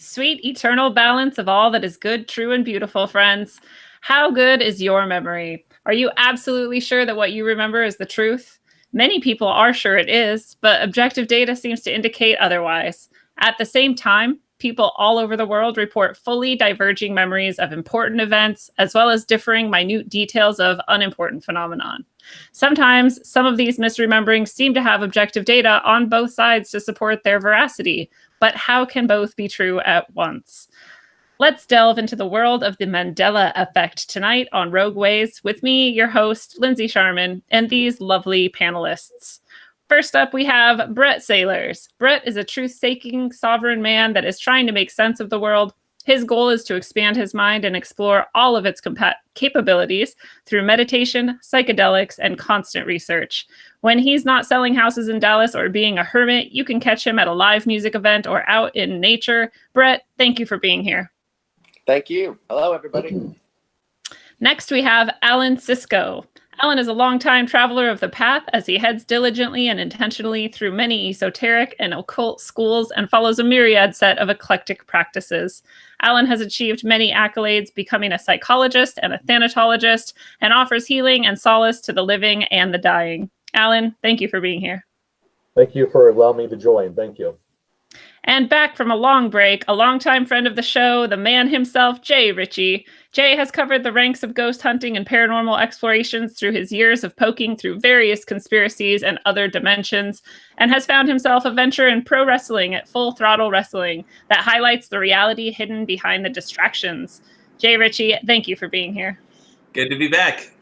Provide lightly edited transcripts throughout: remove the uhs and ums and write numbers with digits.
Sweet eternal balance of all that is good, true, and beautiful, friends. How good is your memory? Are you absolutely sure that what you remember is the truth? Many people are sure it is, but objective data seems to indicate otherwise. At the same time, people all over the world report fully diverging memories of important events, as well as differing minute details of unimportant phenomenon. Sometimes, some of these misrememberings seem to have objective data on both sides to support their veracity, but how can both be true at once? Let's delve into the world of the Mandela Effect tonight on Rogue Ways with me, your host, Lindsay Sharman, and these lovely panelists. First up, we have Brett Sailors. Brett is a truth-seeking sovereign man that is trying to make sense of the world. His goal is to expand his mind and explore all of its capabilities through meditation, psychedelics, and constant research. When he's not selling houses in Dallas or being a hermit, you can catch him at a live music event or out in nature. Brett, thank you for being here. Thank you. Hello, everybody. Next, we have Alan Sisko. Alan is a longtime traveler of the path as he heads diligently and intentionally through many esoteric and occult schools and follows a myriad set of eclectic practices. Alan has achieved many accolades, becoming a psychologist and a thanatologist, and offers healing and solace to the living and the dying. Alan, thank you for being here. Thank you for allowing me to join. Thank you. And back from a long break, a longtime friend of the show, the man himself, Jay Ritchie. Jay has covered the ranks of ghost hunting and paranormal explorations through his years of poking through various conspiracies and other dimensions, and has found himself a venture in pro wrestling at Full Throttle Wrestling that highlights the reality hidden behind the distractions. Jay Ritchie, thank you for being here. Good to be back.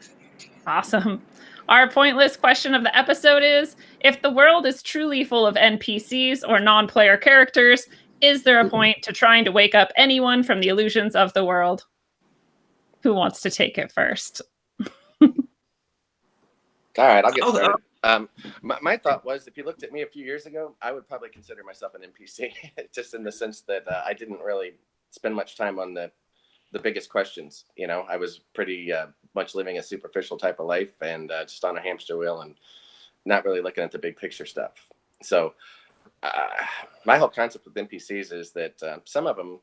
Awesome. Our pointless question of the episode is, if the world is truly full of NPCs or non-player characters, is there a point to trying to wake up anyone from the illusions of the world? Who wants to take it first? All right, I'll get started. My thought was, if you looked at me a few years ago, I would probably consider myself an NPC, just in the sense that I didn't really spend much time on the biggest questions. You know, I was pretty much living a superficial type of life and just on a hamster wheel and not really looking at the big picture stuff. So my whole concept with NPCs is that some of them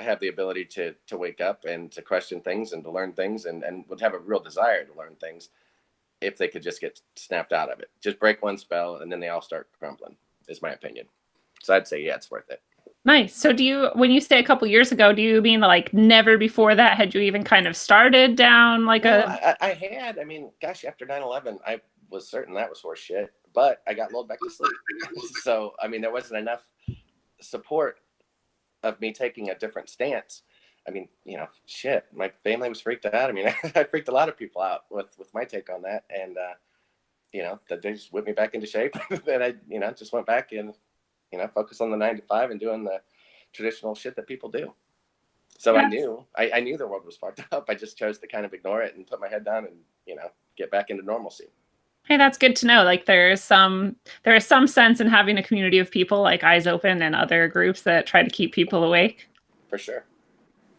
have the ability to wake up and to question things and to learn things and would have a real desire to learn things if they could just get snapped out of it. Just break one spell and then they all start crumbling, is my opinion. So I'd say, yeah, it's worth it. Nice. So when you say a couple years ago, do you mean like never before that had you even kind of started down like I had, I mean, gosh, after 9/11, I was certain that was horse shit, but I got lulled back to sleep. So, I mean, there wasn't enough support of me taking a different stance. I mean, you know, shit, my family was freaked out. I mean, I freaked a lot of people out with my take on that. And, you know, that they just whipped me back into shape. Then I, you know, just went back and, you know, focus on the 9 to 5 and doing the traditional shit that people do. So yes. I knew the world was fucked up. I just chose to kind of ignore it and put my head down and, you know, get back into normalcy. Hey, that's good to know. Like there is some sense in having a community of people like Eyes Open and other groups that try to keep people awake. For sure.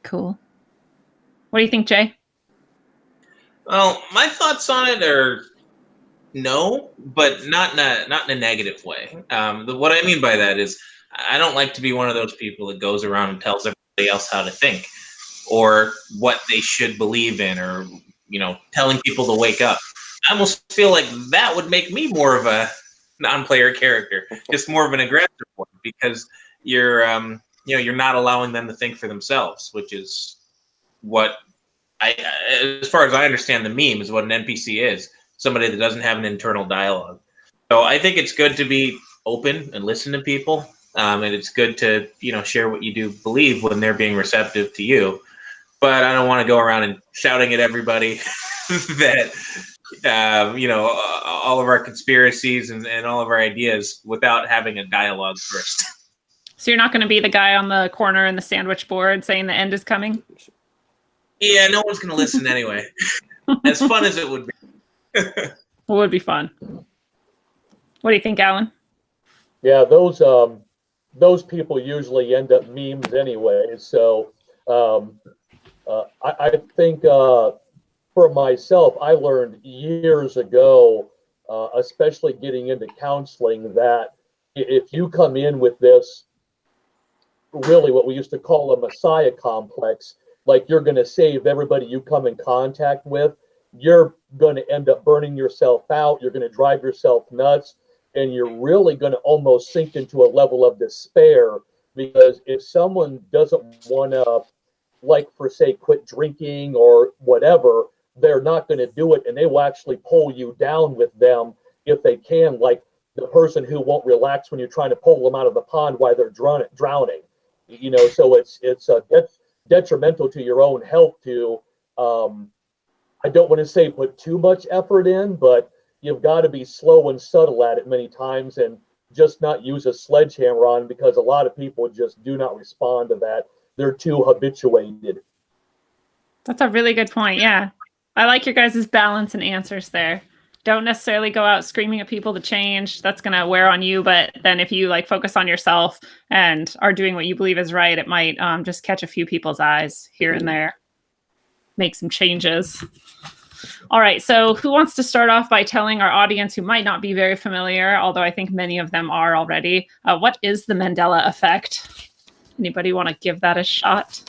Cool. What do you think, Jay? Well, my thoughts on it are no, but not in a negative way. What I mean by that is I don't like to be one of those people that goes around and tells everybody else how to think or what they should believe in or, you know, telling people to wake up. I almost feel like that would make me more of a non-player character, just more of an aggressive one, because you're not allowing them to think for themselves, which is what as far as I understand the meme, is what an NPC is. Somebody that doesn't have an internal dialogue. So I think it's good to be open and listen to people. And it's good to, you know, share what you do believe when they're being receptive to you. But I don't want to go around and shouting at everybody that, you know, all of our conspiracies and all of our ideas without having a dialogue first. So you're not going to be the guy on the corner in the sandwich board saying the end is coming? Yeah, no one's going to listen anyway. As fun as it would be. It would be fun. What do you think, Alan? Yeah, those people usually end up memes anyway. So I think for myself, I learned years ago, especially getting into counseling, that if you come in with this really what we used to call a messiah complex, like you're going to save everybody you come in contact with. You're going to end up burning yourself out. You're going to drive yourself nuts, and you're really going to almost sink into a level of despair, because if someone doesn't want to, like, for say, quit drinking or whatever, they're not going to do it, and they will actually pull you down with them if they can, like the person who won't relax when you're trying to pull them out of the pond while they're drowning. So it's detrimental to your own health to, I don't want to say put too much effort in, but you've got to be slow and subtle at it many times, and just not use a sledgehammer on, because a lot of people just do not respond to that. They're too habituated. That's a really good point. Yeah. I like your guys' balance and answers there. Don't necessarily go out screaming at people to change. That's going to wear on you. But then if you like focus on yourself and are doing what you believe is right, it might just catch a few people's eyes here and there. Make some changes. All right. So who wants to start off by telling our audience who might not be very familiar, although I think many of them are already, what is the Mandela Effect? Anybody want to give that a shot?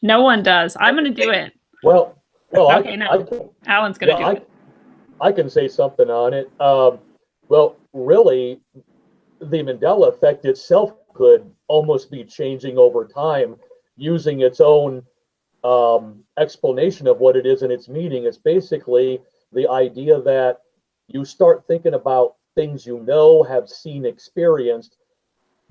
No one does. I'm going to do it. Well, okay, Alan's going to do it. I can say something on it. Well, really, the Mandela Effect itself could almost be changing over time, using its own explanation of what it is in its meaning. It's basically the idea that you start thinking about things you know, have seen, experienced,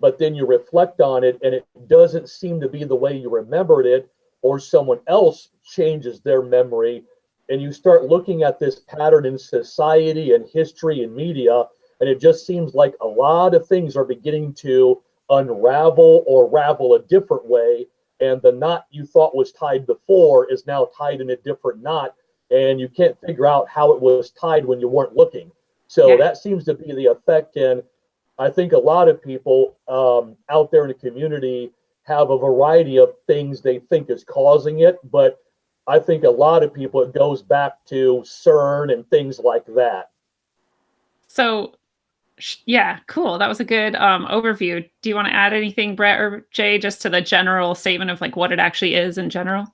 but then you reflect on it and it doesn't seem to be the way you remembered it, or someone else changes their memory, and you start looking at this pattern in society and history and media, and it just seems like a lot of things are beginning to unravel or ravel a different way, and the knot you thought was tied before is now tied in a different knot, and you can't figure out how it was tied when you weren't looking. So that seems to be the effect, and I think a lot of people out there in the community have a variety of things they think is causing it, but I think a lot of people, it goes back to CERN and things like that. So, yeah, cool. That was a good overview. Do you want to add anything, Brett or Jay, just to the general statement of like what it actually is in general?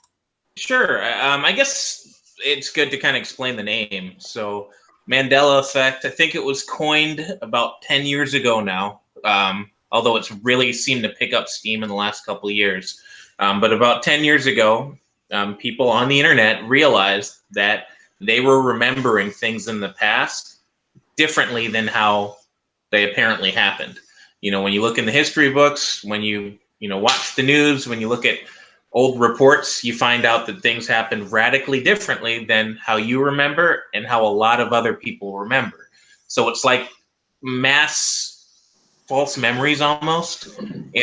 Sure. I guess it's good to kind of explain the name. So Mandela Effect, I think it was coined about 10 years ago now, although it's really seemed to pick up steam in the last couple of years. But about 10 years ago, people on the internet realized that they were remembering things in the past differently than how they apparently happened. When you look in the history books, when you watch the news, when you look at old reports, you find out that things happened radically differently than how you remember and how a lot of other people remember. So it's like mass false memories almost. And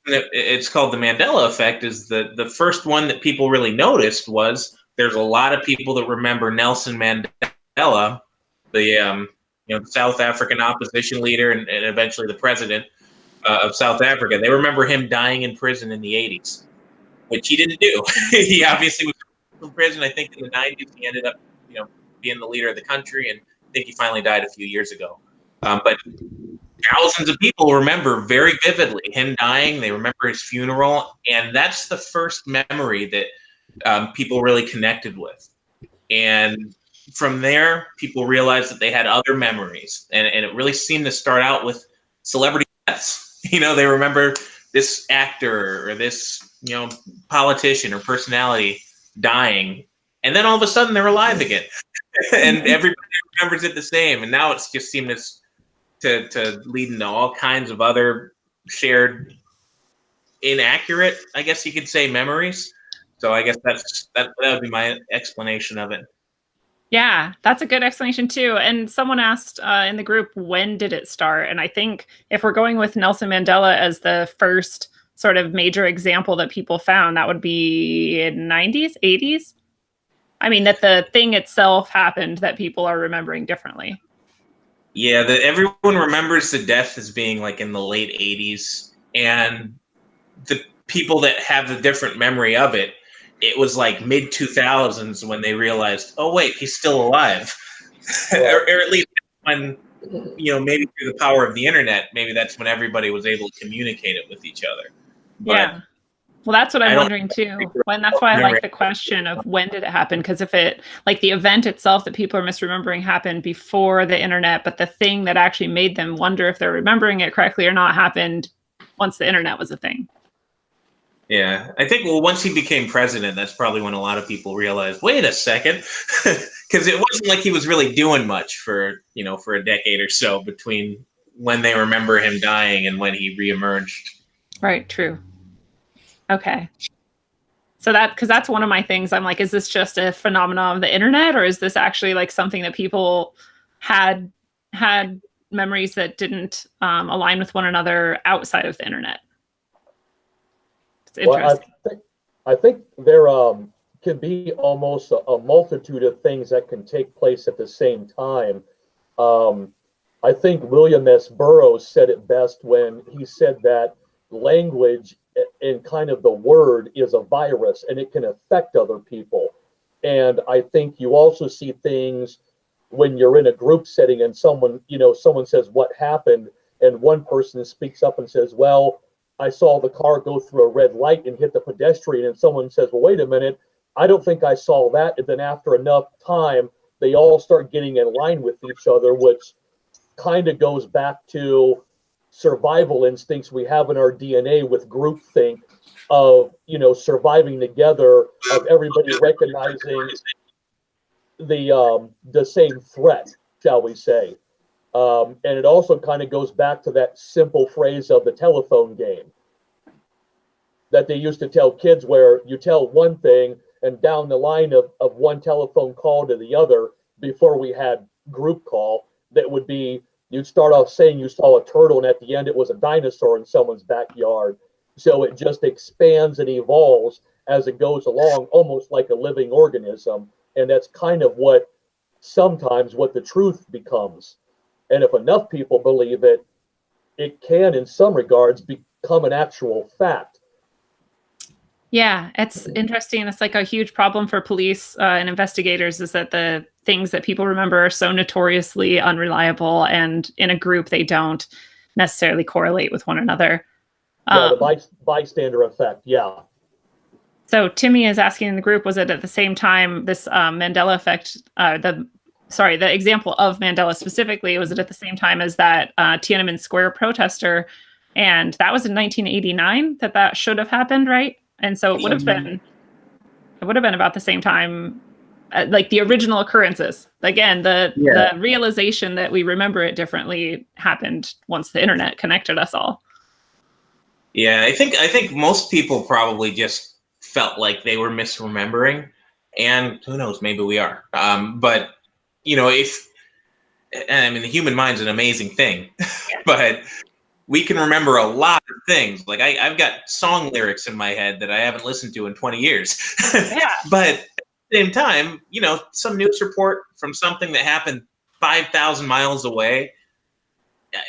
it's called the Mandela Effect is the first one that people really noticed was there's a lot of people that remember Nelson Mandela, the South African opposition leader and eventually the president of South Africa. They remember him dying in prison in the 80s. Which he didn't do. He obviously was in prison. I think in the 90s he ended up, being the leader of the country, and I think he finally died a few years ago. But thousands of people remember very vividly him dying. They remember his funeral, and that's the first memory that people really connected with. And from there, people realized that they had other memories, and it really seemed to start out with celebrity deaths. They remember this actor or this politician or personality dying, and then all of a sudden they're alive again, and everybody remembers it the same. And now it's just seemed to lead into all kinds of other shared inaccurate, I guess you could say, memories. So I guess that would be my explanation of it. Yeah, that's a good explanation too. And someone asked in the group, when did it start? And I think if we're going with Nelson Mandela as the first sort of major example that people found, that would be in 90s, 80s. I mean, that the thing itself happened that people are remembering differently. Yeah, everyone remembers the death as being like in the late 80s. And the people that have the different memory of it, it was like mid 2000s when they realized, oh wait, he's still alive, or at least when maybe through the power of the internet, maybe that's when everybody was able to communicate it with each other. But yeah. Well, that's what I'm I don't wondering too. And that's why I like the question of when did it happen? Because if it, like the event itself that people are misremembering happened before the internet, but the thing that actually made them wonder if they're remembering it correctly or not happened once the internet was a thing. Yeah, I think, well, once he became president, that's probably when a lot of people realized, wait a second, because it wasn't like he was really doing much for a decade or so between when they remember him dying and when he reemerged. Right, true. Okay. So because that's one of my things. I'm like, is this just a phenomenon of the internet, or is this actually like something that people had memories that didn't align with one another outside of the internet? It's interesting. Well, I think there can be almost a multitude of things that can take place at the same time. I think William S. Burroughs said it best when he said that language and kind of the word is a virus and it can affect other people. And I think you also see things when you're in a group setting and someone says what happened, and one person speaks up and says, well, I saw the car go through a red light and hit the pedestrian, and someone says, well, wait a minute, I don't think I saw that. And then after enough time, they all start getting in line with each other, which kind of goes back to survival instincts we have in our DNA with groupthink of, surviving together, of everybody recognizing the same threat, shall we say. And it also kind of goes back to that simple phrase of the telephone game that they used to tell kids, where you tell one thing and down the line of one telephone call to the other, before we had group call, that would be, you'd start off saying you saw a turtle and at the end it was a dinosaur in someone's backyard. So it just expands and evolves as it goes along, almost like a living organism. And that's kind of sometimes what the truth becomes. And if enough people believe it, it can, in some regards, become an actual fact. Yeah, it's interesting. It's like a huge problem for police and investigators, is that the things that people remember are so notoriously unreliable, and in a group, they don't necessarily correlate with one another. Yeah, the bystander effect, yeah. So Timmy is asking in the group, was it at the same time, this Mandela effect, the example of Mandela specifically, was it at the same time as that Tiananmen Square protester? And that was in 1989 that should have happened, right? And so it would have been about the same time, like the original occurrences. Again, the realization that we remember it differently happened once the internet connected us all. Yeah, I think most people probably just felt like they were misremembering, and who knows, maybe we are. But the human mind's an amazing thing, but we can remember a lot of things. Like I've got song lyrics in my head that I haven't listened to in 20 years. Yeah. But at the same time, some news report from something that happened 5,000 miles away,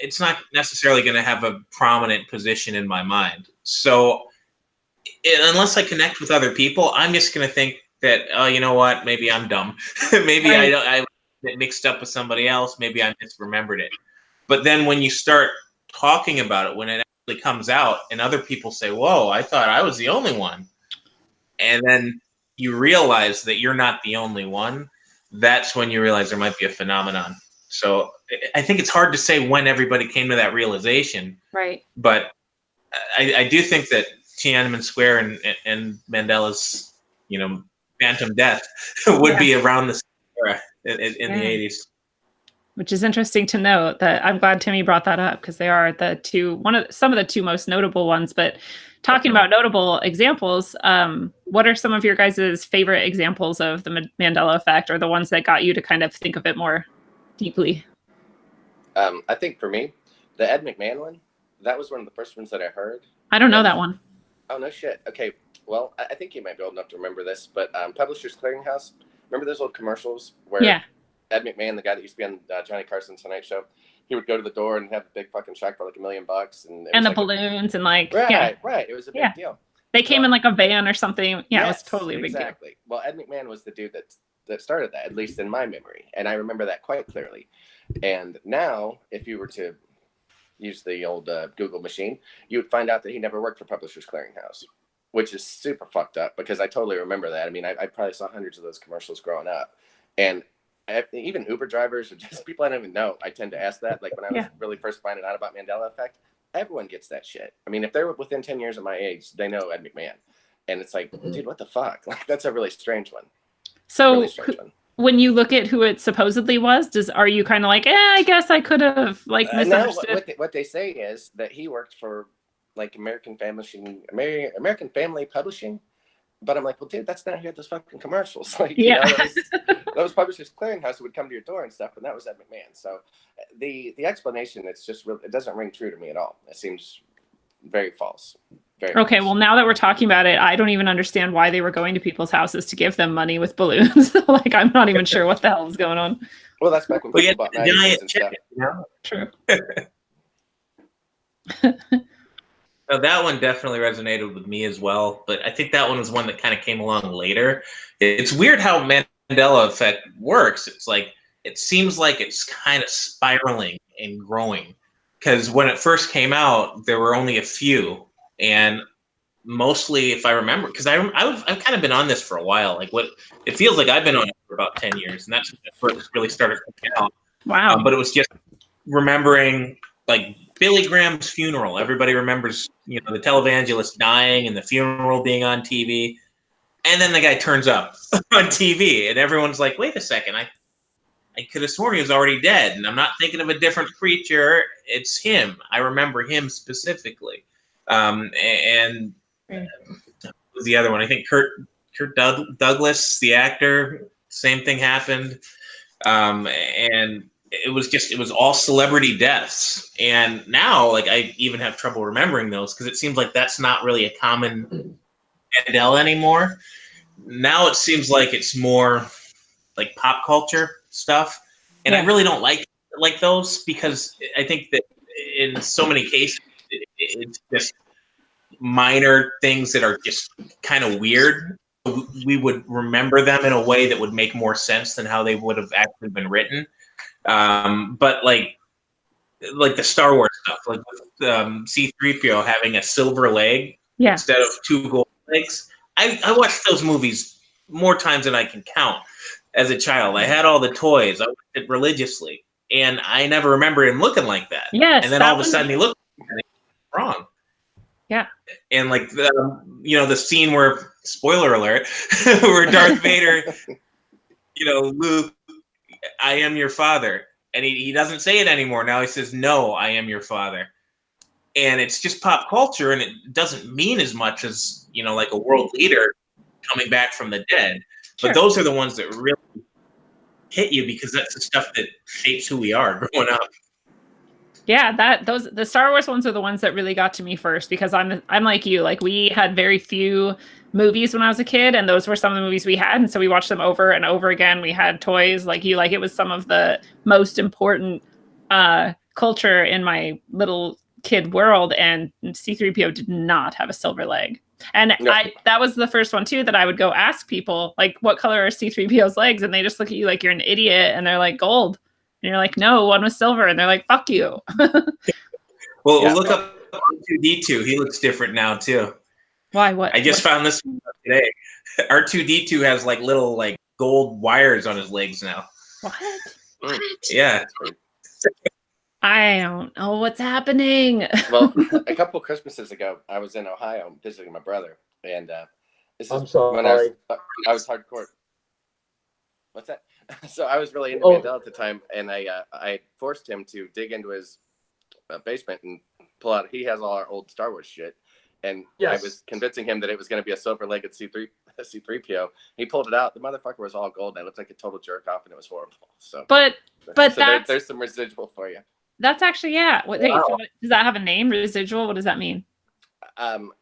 it's not necessarily going to have a prominent position in my mind. So unless I connect with other people, I'm just going to think that, oh, you know what, maybe I'm dumb. Maybe right. I mixed up with somebody else. Maybe I misremembered it. But then when you start talking about it, when it actually comes out and other people say, whoa, I thought I was the only one, and then you realize that you're not the only one, that's when you realize there might be a phenomenon. So I think it's hard to say when everybody came to that realization. Right. But I do think that Tiananmen Square and Mandela's, phantom death would be around the era in the 80s. Which is interesting to note. That I'm glad Timmy brought that up, because they are some of the two most notable ones. But talking about notable examples, what are some of your guys' favorite examples of the Mandela effect, or the ones that got you to kind of think of it more deeply? I think for me, the Ed McMahon one, that was one of the first ones that I heard. I don't know that one. Oh, no shit. Okay, well, I think you might be old enough to remember this, but Publishers Clearinghouse, remember those old commercials where Ed McMahon, the guy that used to be on Johnny Carson's Tonight Show, he would go to the door and have a big fucking check for like $1 million, and the balloons and like right. It was a big deal. They came in like a van or something. Yeah, it was totally a big deal. Exactly. Well, Ed McMahon was the dude that started that, at least in my memory, and I remember that quite clearly. And now, if you were to use the old Google machine, you would find out that he never worked for Publishers Clearinghouse, which is super fucked up because I totally remember that. I mean, I probably saw hundreds of those commercials growing up, and even Uber drivers or just people I don't even know, I tend to ask that. Like when I was really first finding out about Mandela Effect, everyone gets that shit. I mean, if they're within 10 years of my age, they know Ed McMahon. And it's like, dude, what the fuck? Like, that's a really strange one. So really strange one. When you look at who it supposedly was, are you kind of like, I guess I could have like misunderstood? No, what they say is that he worked for like American Family Publishing. But I'm like, well, dude, that's not who had those fucking commercials. Like, you know, those Publishers Clearinghouse would come to your door and stuff, and that was Ed McMahon. So the explanation, it's just it doesn't ring true to me at all. It seems very false. Okay, well, now that we're talking about it, I don't even understand why they were going to people's houses to give them money with balloons. Like, I'm not even sure what the hell was going on. Well, that's back when people bought magazines and stuff. True. So that one definitely resonated with me as well, but I think that one was one that kind of came along later. It's weird how Mandela Effect works. It's like, it seems like it's kind of spiraling and growing, because when it first came out, there were only a few, and mostly, if I remember, because I've kind of been on this for a while. Like, what it feels like I've been on it for about 10 years, and that's when it first really started coming out. Wow. But it was just remembering, like, Billy Graham's funeral. Everybody remembers, you know, the televangelist dying and the funeral being on TV. And then the guy turns up on TV and everyone's like, wait a second, I could have sworn he was already dead. And I'm not thinking of a different preacher. It's him. I remember him specifically. And was the other one. I think Kurt Douglas, the actor, same thing happened. And it was all celebrity deaths. And now, like, I even have trouble remembering those because it seems like that's not really a common Mandela anymore. Now it seems like it's more like pop culture stuff. And I really don't like those because I think that in so many cases, it's just minor things that are just kind of weird. We would remember them in a way that would make more sense than how they would have actually been written. But like the Star Wars stuff, like C-3PO having a silver leg instead of 2 gold legs. I watched those movies more times than I can count as a child. I had all the toys. I watched it religiously. And I never remember him looking like that. Yes. And then all of a sudden he looked wrong. Yeah. And like, the scene where, spoiler alert, where Darth Vader, Luke, I am your father. And he doesn't say it anymore. Now he says, no, I am your father. And it's just pop culture, and it doesn't mean as much as, like a world leader coming back from the dead. Sure. But those are the ones that really hit you because that's the stuff that shapes who we are growing up. Yeah, the Star Wars ones are the ones that really got to me first because I'm like you. Like, we had very few movies when I was a kid, and those were some of the movies we had, and so we watched them over and over again. We had toys like you. Like, it was some of the most important culture in my little kid world, and C-3PO did not have a silver leg. And no. That was the first one too that I would go ask people, like, what color are C-3PO's legs? And they just look at you like you're an idiot, and they're like, gold. And you're like, no, one was silver. And they're like, fuck you. Well, look up R2-D2. He looks different now too. Why? What? I just found this today. R2-D2 has like little like gold wires on his legs now. What? Yeah. I don't know what's happening. Well, a couple of Christmases ago, I was in Ohio visiting my brother, and this is when I was hardcore. What's that? So I was really into Mandela at the time, and I forced him to dig into his basement and pull out. He has all our old Star Wars shit, and I was convincing him that it was going to be a silver-legged C-3PO. He pulled it out. The motherfucker was all gold, and I looked like a total jerk off, and it was horrible. So, but there's some residual for you. That's actually What, so does that have a name? Residual? What does that mean?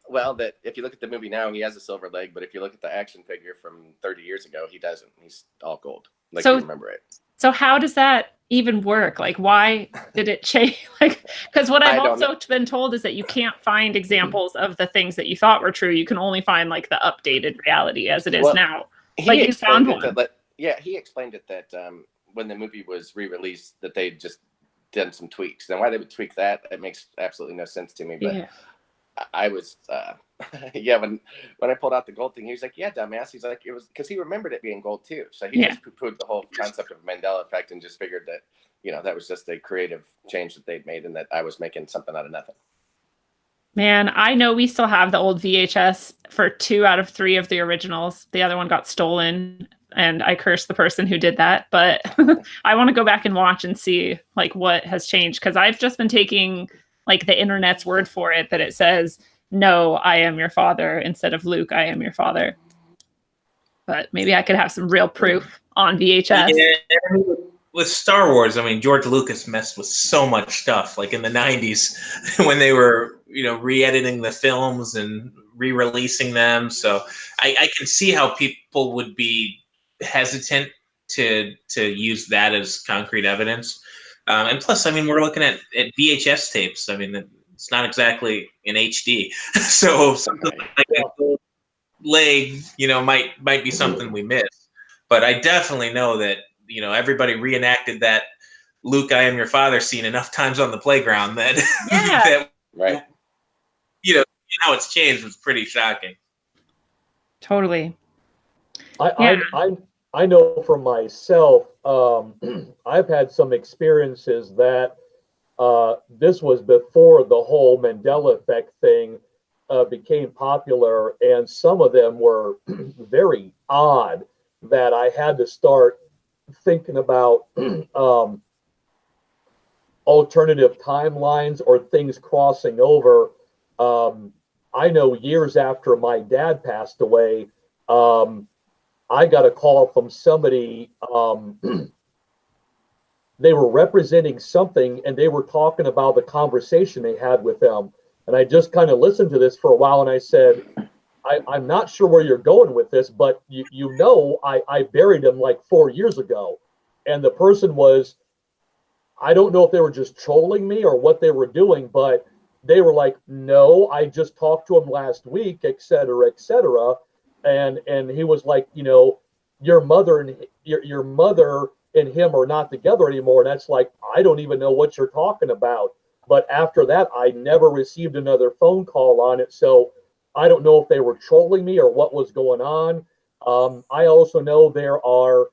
Well, that if you look at the movie now, he has a silver leg, but if you look at the action figure from 30 years ago, he doesn't. He's all gold. Like, you remember it. So how does that even work? Like, why did it change? Like, because what I've also been told is that you can't find examples of the things that you thought were true. You can only find like the updated reality as it is now. But you found one. Yeah, he explained it that when the movie was re-released, that they just done some tweaks. Now, why they would tweak that, it makes absolutely no sense to me. But Yeah. I was, yeah, when I pulled out the gold thing, he was like, yeah, dumbass. He's like, it was because he remembered it being gold too. So he just poo-pooed the whole concept of Mandela Effect and just figured that, that was just a creative change that they'd made and that I was making something out of nothing. Man, I know we still have the old VHS for 2 out of 3 of the originals. The other one got stolen, and I cursed the person who did that. But I want to go back and watch and see like what has changed, because I've just been taking like the internet's word for it that it says, "No, I am your father," instead of "Luke, I am your father." But maybe I could have some real proof on VHS. Yeah, with Star Wars, I mean, George Lucas messed with so much stuff, like in the 90s when they were, re-editing the films and re-releasing them. So I can see how people would be hesitant to use that as concrete evidence. And plus, I mean, we're looking at VHS tapes. I mean, it's not exactly in HD. So something like that leg, might be something we miss. But I definitely know that, everybody reenacted that Luke, I am your father scene enough times on the playground that, that right. How it's changed was pretty shocking. Totally. I know for myself, I've had some experiences that this was before the whole Mandela Effect thing became popular, and some of them were very odd that I had to start thinking about alternative timelines or things crossing over. I know years after my dad passed away, I got a call from somebody. They were representing something, and they were talking about the conversation they had with them. And I just kind of listened to this for a while, and I said, I'm not sure where you're going with this, but I buried him like 4 years ago. And the person was, I don't know if they were just trolling me or what they were doing, but they were like, no, I just talked to him last week, et cetera, et cetera. And he was like, your mother and him are not together anymore. And that's like, I don't even know what you're talking about. But after that, I never received another phone call on it. So I don't know if they were trolling me or what was going on. I also know there are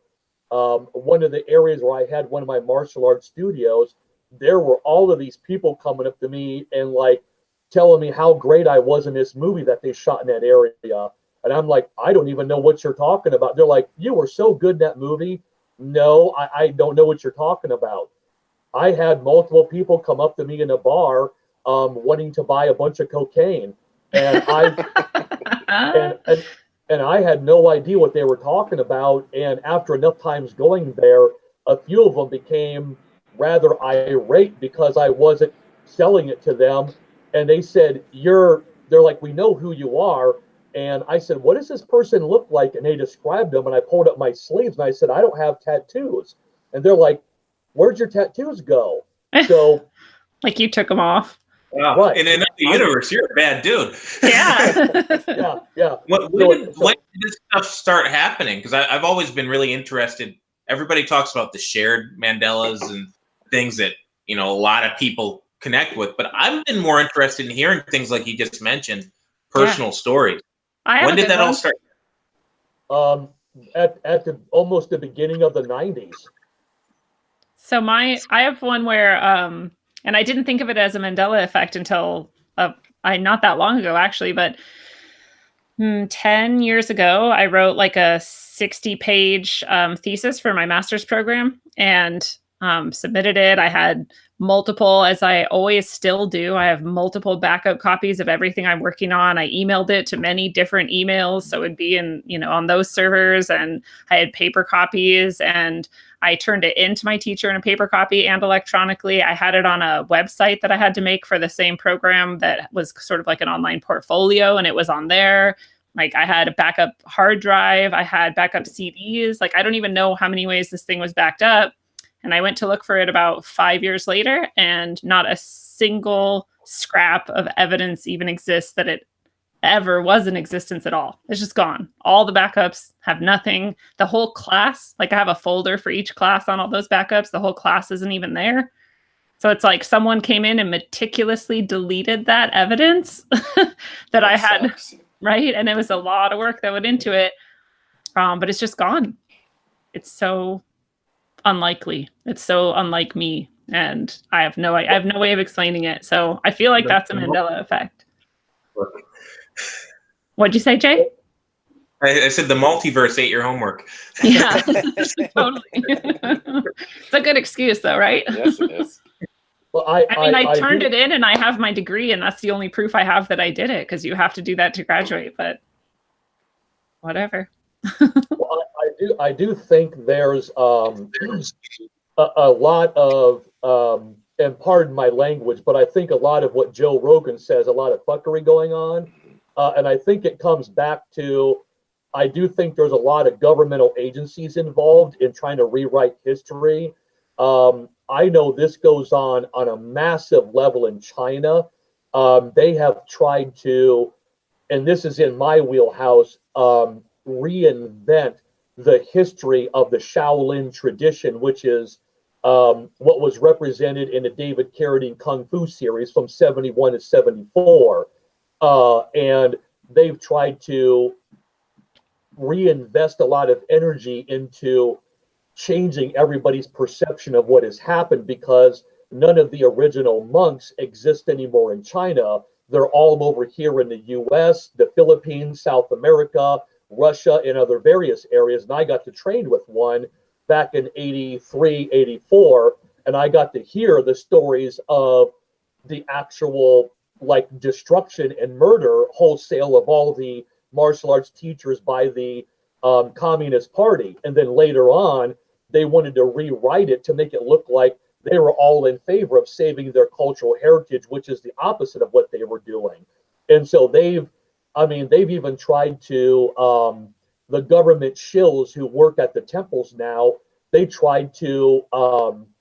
one of the areas where I had one of my martial arts studios, there were all of these people coming up to me and like telling me how great I was in this movie that they shot in that area. And I'm like, I don't even know what you're talking about. They're like, you were so good in that movie. No, I don't know what you're talking about. I had multiple people come up to me in a bar wanting to buy a bunch of cocaine. And and I had no idea what they were talking about. And after enough times going there, a few of them became rather irate because I wasn't selling it to them. And they said, they're like, we know who you are. And I said, what does this person look like? And they described them. And I pulled up my sleeves and I said, I don't have tattoos. And they're like, where'd your tattoos go? So like you took them off. Wow. Right. In another universe, you're a bad dude. Yeah. yeah. When did this stuff start happening? Because I've always been really interested. Everybody talks about the shared Mandelas and things that, a lot of people connect with. But I've been more interested in hearing things like you just mentioned, personal stories. When did that all start? At almost the beginning of the 90s. So I have one where, and I didn't think of it as a Mandela effect until not that long ago, actually, but 10 years ago, I wrote like a 60-page thesis for my master's program and submitted it. I had multiple, as I always still do, I have multiple backup copies of everything I'm working on. I emailed it to many different emails, so it'd be on those servers, and I had paper copies, and I turned it into my teacher in a paper copy and electronically. I had it on a website that I had to make for the same program that was sort of like an online portfolio, and it was on there. Like I had a backup hard drive, I had backup CDs. Like I don't even know how many ways this thing was backed up. And I went to look for it about 5 years later, and not a single scrap of evidence even exists that it ever was in existence at all. It's just gone. All the backups have nothing. The whole class, like I have a folder for each class on all those backups. The whole class isn't even there. So it's like someone came in and meticulously deleted that evidence that I had, sucks. right? And it was a lot of work that went into it. But it's just gone. It's so unlikely. It's so unlike me. And I have no way of explaining it. So I feel like that's a Mandela effect. What'd you say, Jay? I said the multiverse ate your homework. Yeah, totally. It's a good excuse, though, right? Yes, it is. Well, I turned it in, and I have my degree, and that's the only proof I have that I did it, because you have to do that to graduate. But whatever. I do think there's a lot of and pardon my language, but I think a lot of what Joe Rogan says, a lot of fuckery going on, and I think it comes back to, I do think there's a lot of governmental agencies involved in trying to rewrite history. I know this goes on a massive level in China. They have tried to, and this is in my wheelhouse, reinvent the history of the Shaolin tradition, which is what was represented in the David Carradine Kung Fu series from 71 to 74. And they've tried to reinvest a lot of energy into changing everybody's perception of what has happened, because none of the original monks exist anymore in China. They're all over here in the US, the Philippines, South America, Russia, and other various areas. And I got to train with one back in 83, 84, and I got to hear the stories of the actual like destruction and murder wholesale of all the martial arts teachers by the Communist Party. And then later on, they wanted to rewrite it to make it look like they were all in favor of saving their cultural heritage, which is the opposite of what they were doing. And so they've even tried to, the government shills who work at the temples now, they tried to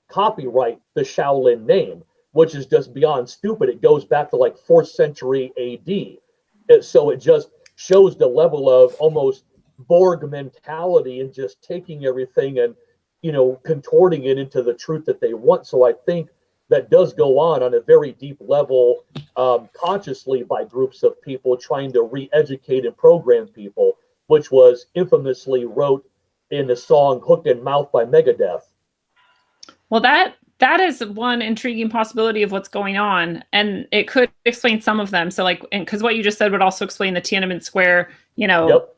copyright the Shaolin name, which is just beyond stupid. It goes back to like 4th century AD. So it just shows the level of almost Borg mentality and just taking everything and, contorting it into the truth that they want. So I think that does go on a very deep level, consciously by groups of people trying to re-educate and program people, which was infamously wrote in the song Hook and Mouth by Megadeth. Well, that is one intriguing possibility of what's going on, and it could explain some of them. So like, because what you just said would also explain the Tiananmen Square, Yep.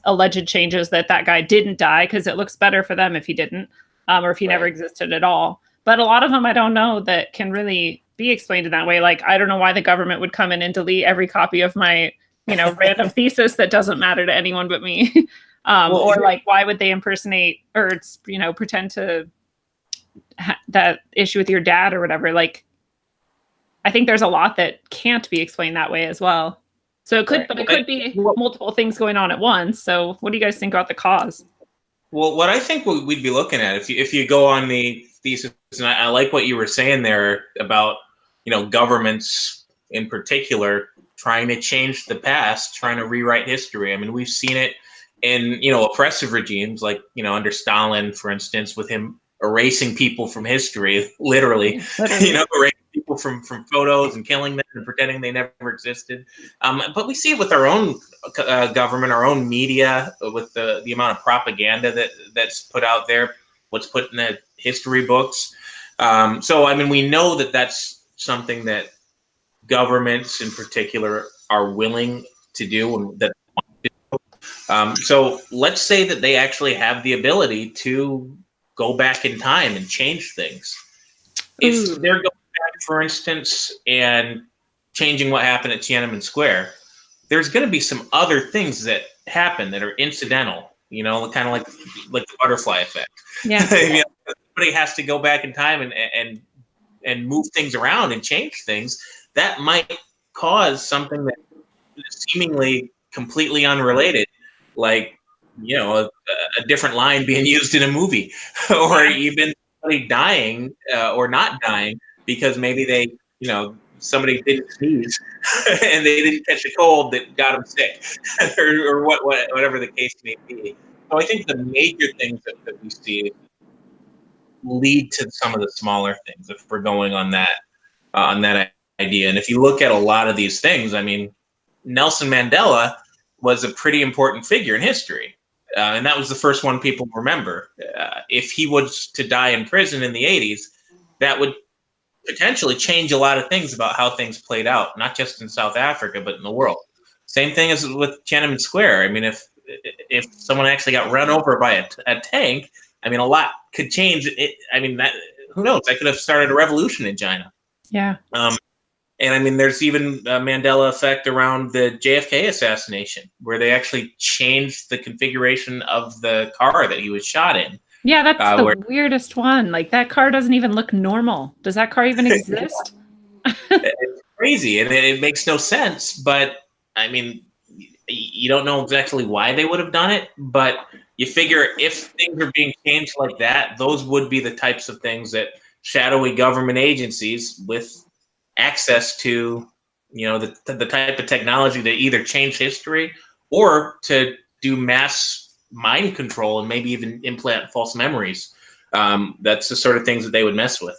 Alleged changes that guy didn't die, because it looks better for them if he didn't, or if he never existed at all. But a lot of them I don't know that can really be explained in that way. Like, I don't know why the government would come in and delete every copy of my, random thesis that doesn't matter to anyone but me. Or like, why would they impersonate or, pretend to that issue with your dad or whatever? Like, I think there's a lot that can't be explained that way as well. So it could, but it could be multiple things going on at once. So what do you guys think about the cause? Well, what I think we'd be looking at, if you go on the thesis, and I like what you were saying there about, governments in particular trying to change the past, trying to rewrite history. I mean, we've seen it in, oppressive regimes like, under Stalin, for instance, with him erasing people from history, literally. Erasing people from photos and killing them and pretending they never existed. But we see it with our own government, our own media, with the amount of propaganda that's put out there, what's put in the history books. So, I mean, we know that that's something that governments in particular are willing to do, and that so let's say that they actually have the ability to go back in time and change things. If they're going back, for instance, and changing what happened at Tiananmen Square, there's going to be some other things that happen that are incidental, kind of like the butterfly effect. Yeah. Somebody has to go back in time and move things around and change things. That might cause something that is seemingly completely unrelated, like, a different line being used in a movie, or even somebody dying or not dying because maybe they, somebody didn't sneeze and they didn't catch a cold that got them sick, or whatever the case may be. So I think the major things that we see lead to some of the smaller things if we're going on that idea. And if you look at a lot of these things, I mean, Nelson Mandela was a pretty important figure in history. And that was the first one people remember. If he was to die in prison in the 80s, that would potentially change a lot of things about how things played out, not just in South Africa, but in the world. Same thing as with Tiananmen Square. I mean, if someone actually got run over by a tank, I mean, a lot could change. I mean, who knows? That could have started a revolution in China. Yeah. And I mean, there's even a Mandela effect around the JFK assassination, where they actually changed the configuration of the car that he was shot in. Yeah, that's the weirdest one. Like, that car doesn't even look normal. Does that car even exist? It's crazy, and it makes no sense. But I mean, you don't know exactly why they would have done it, but you figure if things are being changed like that, those would be the types of things that shadowy government agencies with access to, the type of technology that either change history or to do mass mind control and maybe even implant false memories. That's the sort of things that they would mess with.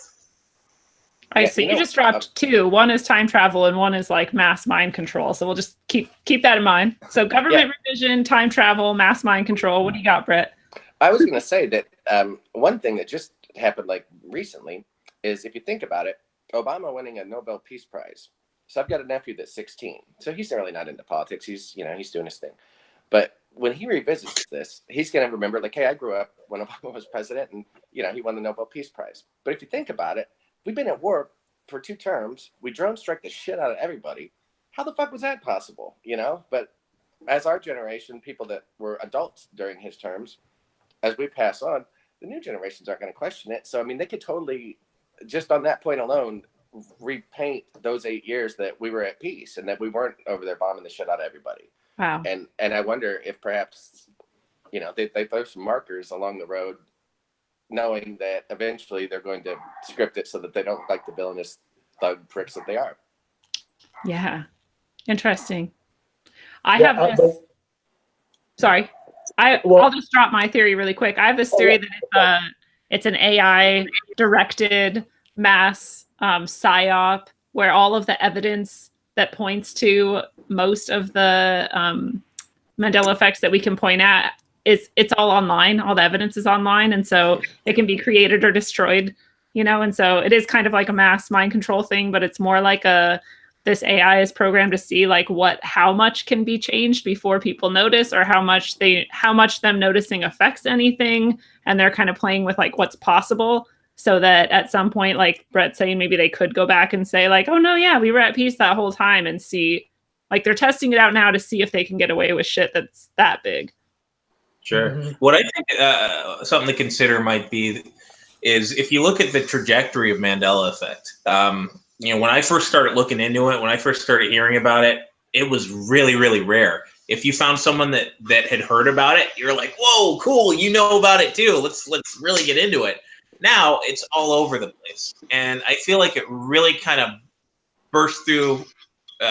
I see. You just dropped two. One is time travel and one is like mass mind control. So we'll just keep that in mind. So government revision, time travel, mass mind control. What do you got, Brett? I was going to say that one thing that just happened like recently is, if you think about it, Obama winning a Nobel Peace Prize. So I've got a nephew that's 16. So he's really not into politics. He's doing his thing. But when he revisits this, he's going to remember, like, hey, I grew up when Obama was president and, he won the Nobel Peace Prize. But if you think about it, we've been at war for 2 terms. We drone strike the shit out of everybody. How the fuck was that possible? But as our generation, people that were adults during his terms, as we pass on, the new generations aren't going to question it. So, I mean, they could totally, just on that point alone, repaint those 8 years that we were at peace and that we weren't over there bombing the shit out of everybody. Wow. And I wonder if perhaps, they throw some markers along the road, knowing that eventually they're going to script it so that they don't look like the villainous thug pricks that they are. Yeah. Interesting. I'll just drop my theory really quick. I have this theory that it's an AI directed mass psyop, where all of the evidence that points to most of the Mandela effects that we can point at it's all online. All the evidence is online, and so it can be created or destroyed, and so it is kind of like a mass mind control thing, but it's more like this AI is programmed to see like how much can be changed before people notice, or how much them noticing affects anything, and they're kind of playing with like what's possible, so that at some point, like Brett's saying, maybe they could go back and say like, oh no, yeah, we were at peace that whole time, and see, like, they're testing it out now to see if they can get away with shit that's that big. Sure. Mm-hmm. What I think something to consider might be is if you look at the trajectory of Mandela Effect. When I first started looking into it, when I first started hearing about it, it was really, really rare. If you found someone that had heard about it, you're like, whoa, cool, you know about it too. Let's really get into it. Now it's all over the place. And I feel like it really kind of burst through 2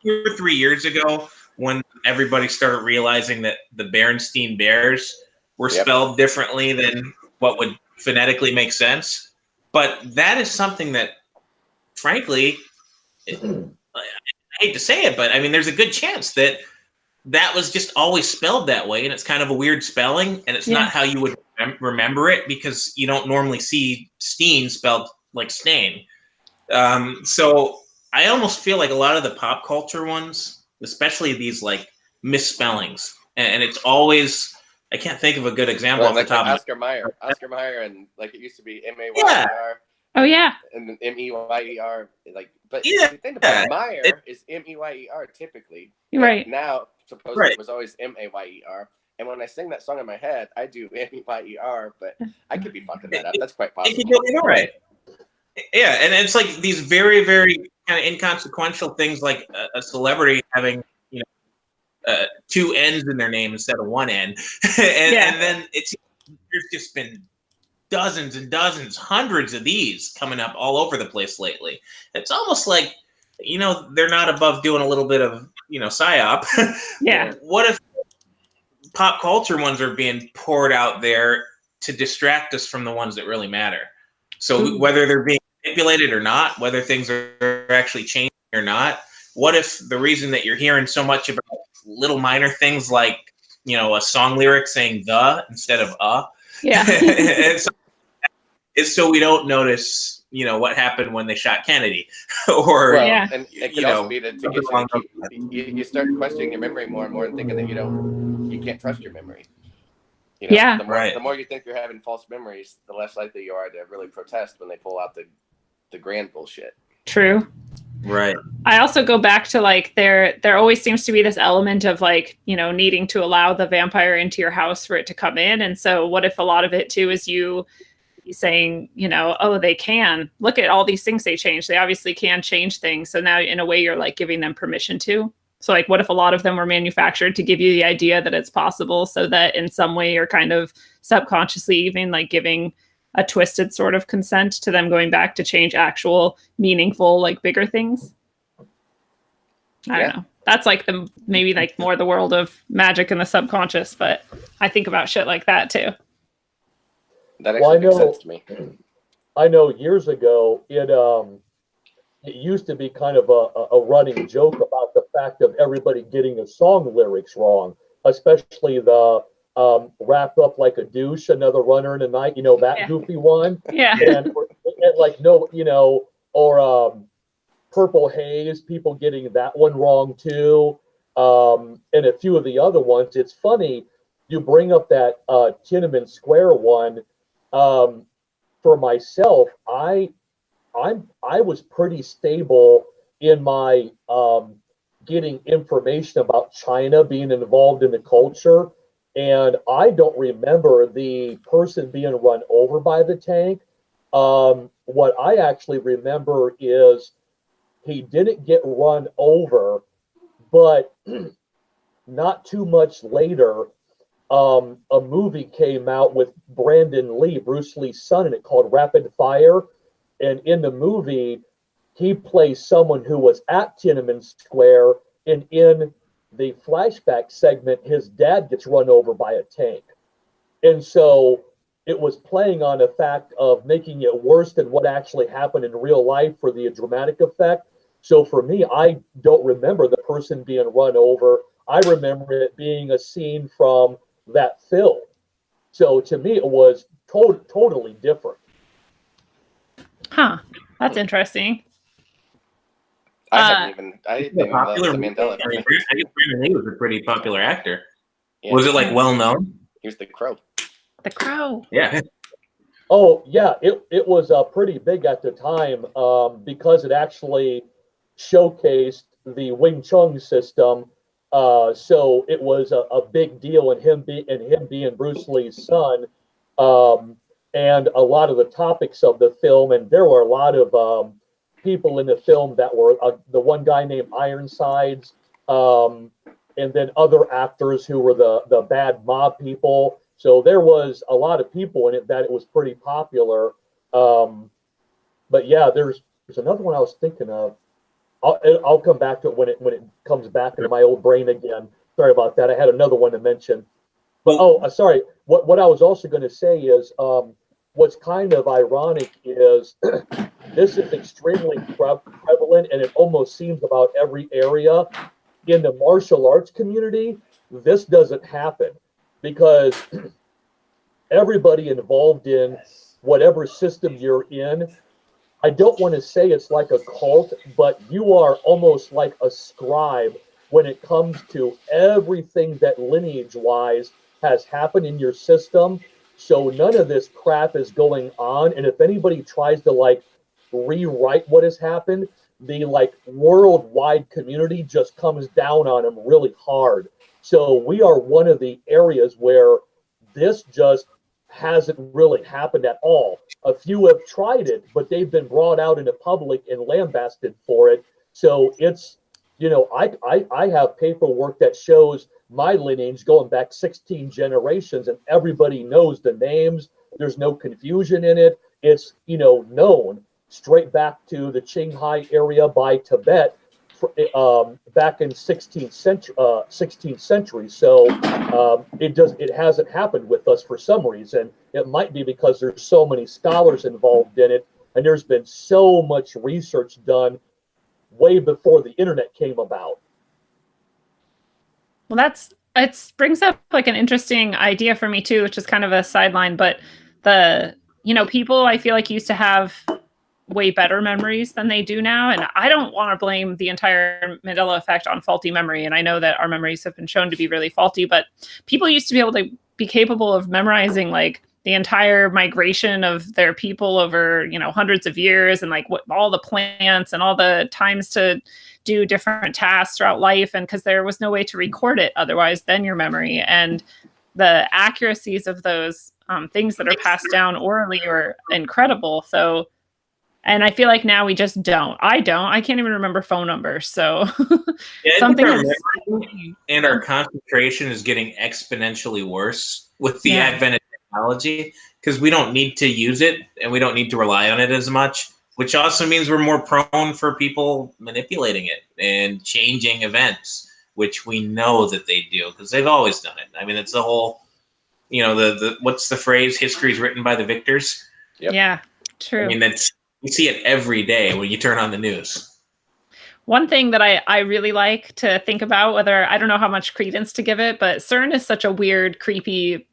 or 3 years ago, when everybody started realizing that the Berenstain Bears were spelled differently than what would phonetically make sense. But that is something that, frankly, I hate to say it, but I mean, there's a good chance that was just always spelled that way, and it's kind of a weird spelling, and it's not how you would remember it, because you don't normally see Steen spelled like Stain. So I almost feel like a lot of the pop culture ones, especially these like misspellings, and it's always, I can't think of a good example off the top. Oscar Mayer, and like it used to be Mayer. Oh yeah. And then Meyer, like, but if you think about it, Meyer is Meyer typically. Right. Now, supposedly it was always Mayer. And when I sing that song in my head, I do Meyer, but I could be fucking that up. That's quite possible. Right. Yeah, and it's like these very, very kind of inconsequential things, like a celebrity having 2 N's in their name instead of 1 N, and then there's just been dozens and dozens, hundreds of these coming up all over the place lately. It's almost like, they're not above doing a little bit of, psyop. Yeah. What if pop culture ones are being poured out there to distract us from the ones that really matter? So whether they're being manipulated or not, whether things are actually changing or not, what if the reason that you're hearing so much about little minor things like, a song lyric saying the instead of Yeah. it's so we don't notice, what happened when they shot Kennedy, or Yeah. And it could also be to get you start questioning your memory more and more and thinking that you can't trust your memory. Yeah. The more you think you're having false memories, the less likely you are to really protest when they pull out the grand bullshit. True. Right. I also go back to like there always seems to be this element of like, needing to allow the vampire into your house for it to come in. And so what if a lot of it too is you saying, oh, they can look at all these things they change. They obviously can change things. So now in a way you're like giving them permission to. So like what if a lot of them were manufactured to give you the idea that it's possible, so that in some way you're kind of subconsciously even like giving a twisted sort of consent to them going back to change actual meaningful, like bigger things. I don't know. That's like maybe like more the world of magic and the subconscious, but I think about shit like that too. That actually makes sense to me. I know years ago, it used to be kind of a running joke about the fact of everybody getting the song lyrics wrong, especially the wrapped up like a douche, another runner in the night, that goofy one. Yeah. And like, no, or Purple Haze, people getting that one wrong too. And a few of the other ones. It's funny, you bring up that Tiananmen Square one. For myself, I was pretty stable in my getting information about China being involved in the culture, and I don't remember the person being run over by the tank. What I actually remember is he didn't get run over, but not too much later, a movie came out with Brandon Lee, Bruce Lee's son, in it called Rapid Fire. And in the movie, he plays someone who was at Tiananmen Square. And in the flashback segment, his dad gets run over by a tank. And so it was playing on the fact of making it worse than what actually happened in real life for the dramatic effect. So for me, I don't remember the person being run over. I remember it being a scene from that film. So to me, it was totally different. Huh. That's interesting. I didn't even know the Mandela Effect. I guess Brandon Lee was a pretty popular actor. Yeah. Was it like well known? He was the Crow. The Crow. Yeah. Oh yeah, it was pretty big at the time because it actually showcased the Wing Chun system. So it was a big deal, and him being Bruce Lee's son, and a lot of the topics of the film. And there were a lot of people in the film that were the one guy named Ironsides, and then other actors who were the bad mob people. So there was a lot of people in it that it was pretty popular. But yeah, there's another one I was thinking of. I'll come back to it when it comes back into my old brain again. Sorry about that. I had another one to mention. But sorry. What I was also going to say is what's kind of ironic is this is extremely prevalent, and it almost seems about every area in the martial arts community. This doesn't happen because everybody involved in whatever system you're in, I don't want to say it's like a cult, but you are almost like a scribe when it comes to everything that lineage-wise has happened in your system. So none of this crap is going on. And if anybody tries to like rewrite what has happened, the like worldwide community just comes down on them really hard. So we are one of the areas where this just hasn't really happened at all. A few have tried it, but they've been brought out into public and lambasted for it. So it's, I have paperwork that shows my lineage going back 16 generations, and everybody knows the names, There's no confusion in it. It's, known straight back to the Qinghai area by Tibet back in 16th century. So it hasn't happened with us for some reason. It might be because there's so many scholars involved in it, and there's been so much research done way before the internet came about. Well, it brings up like an interesting idea for me too, which is kind of a sideline, but people I feel like used to have way better memories than they do now. And I don't want to blame the entire Mandela effect on faulty memory. And I know that our memories have been shown to be really faulty, but people used to be able to be capable of memorizing like the entire migration of their people over, hundreds of years, and like all the plants and all the times to do different tasks throughout life. And because there was no way to record it otherwise than your memory, and the accuracies of those things that are passed down orally are incredible. So, and I feel like now we just don't. I can't even remember phone numbers. So yeah, something and our concentration is getting exponentially worse with the advent of technology, because we don't need to use it and we don't need to rely on it as much, which also means we're more prone for people manipulating it and changing events, which we know that they do because they've always done it. I mean, it's the whole, the what's the phrase? History is written by the victors. Yep. Yeah, true. I mean, you see it every day when you turn on the news. One thing that I really like to think about, whether I don't know how much credence to give it, but CERN is such a weird, creepy,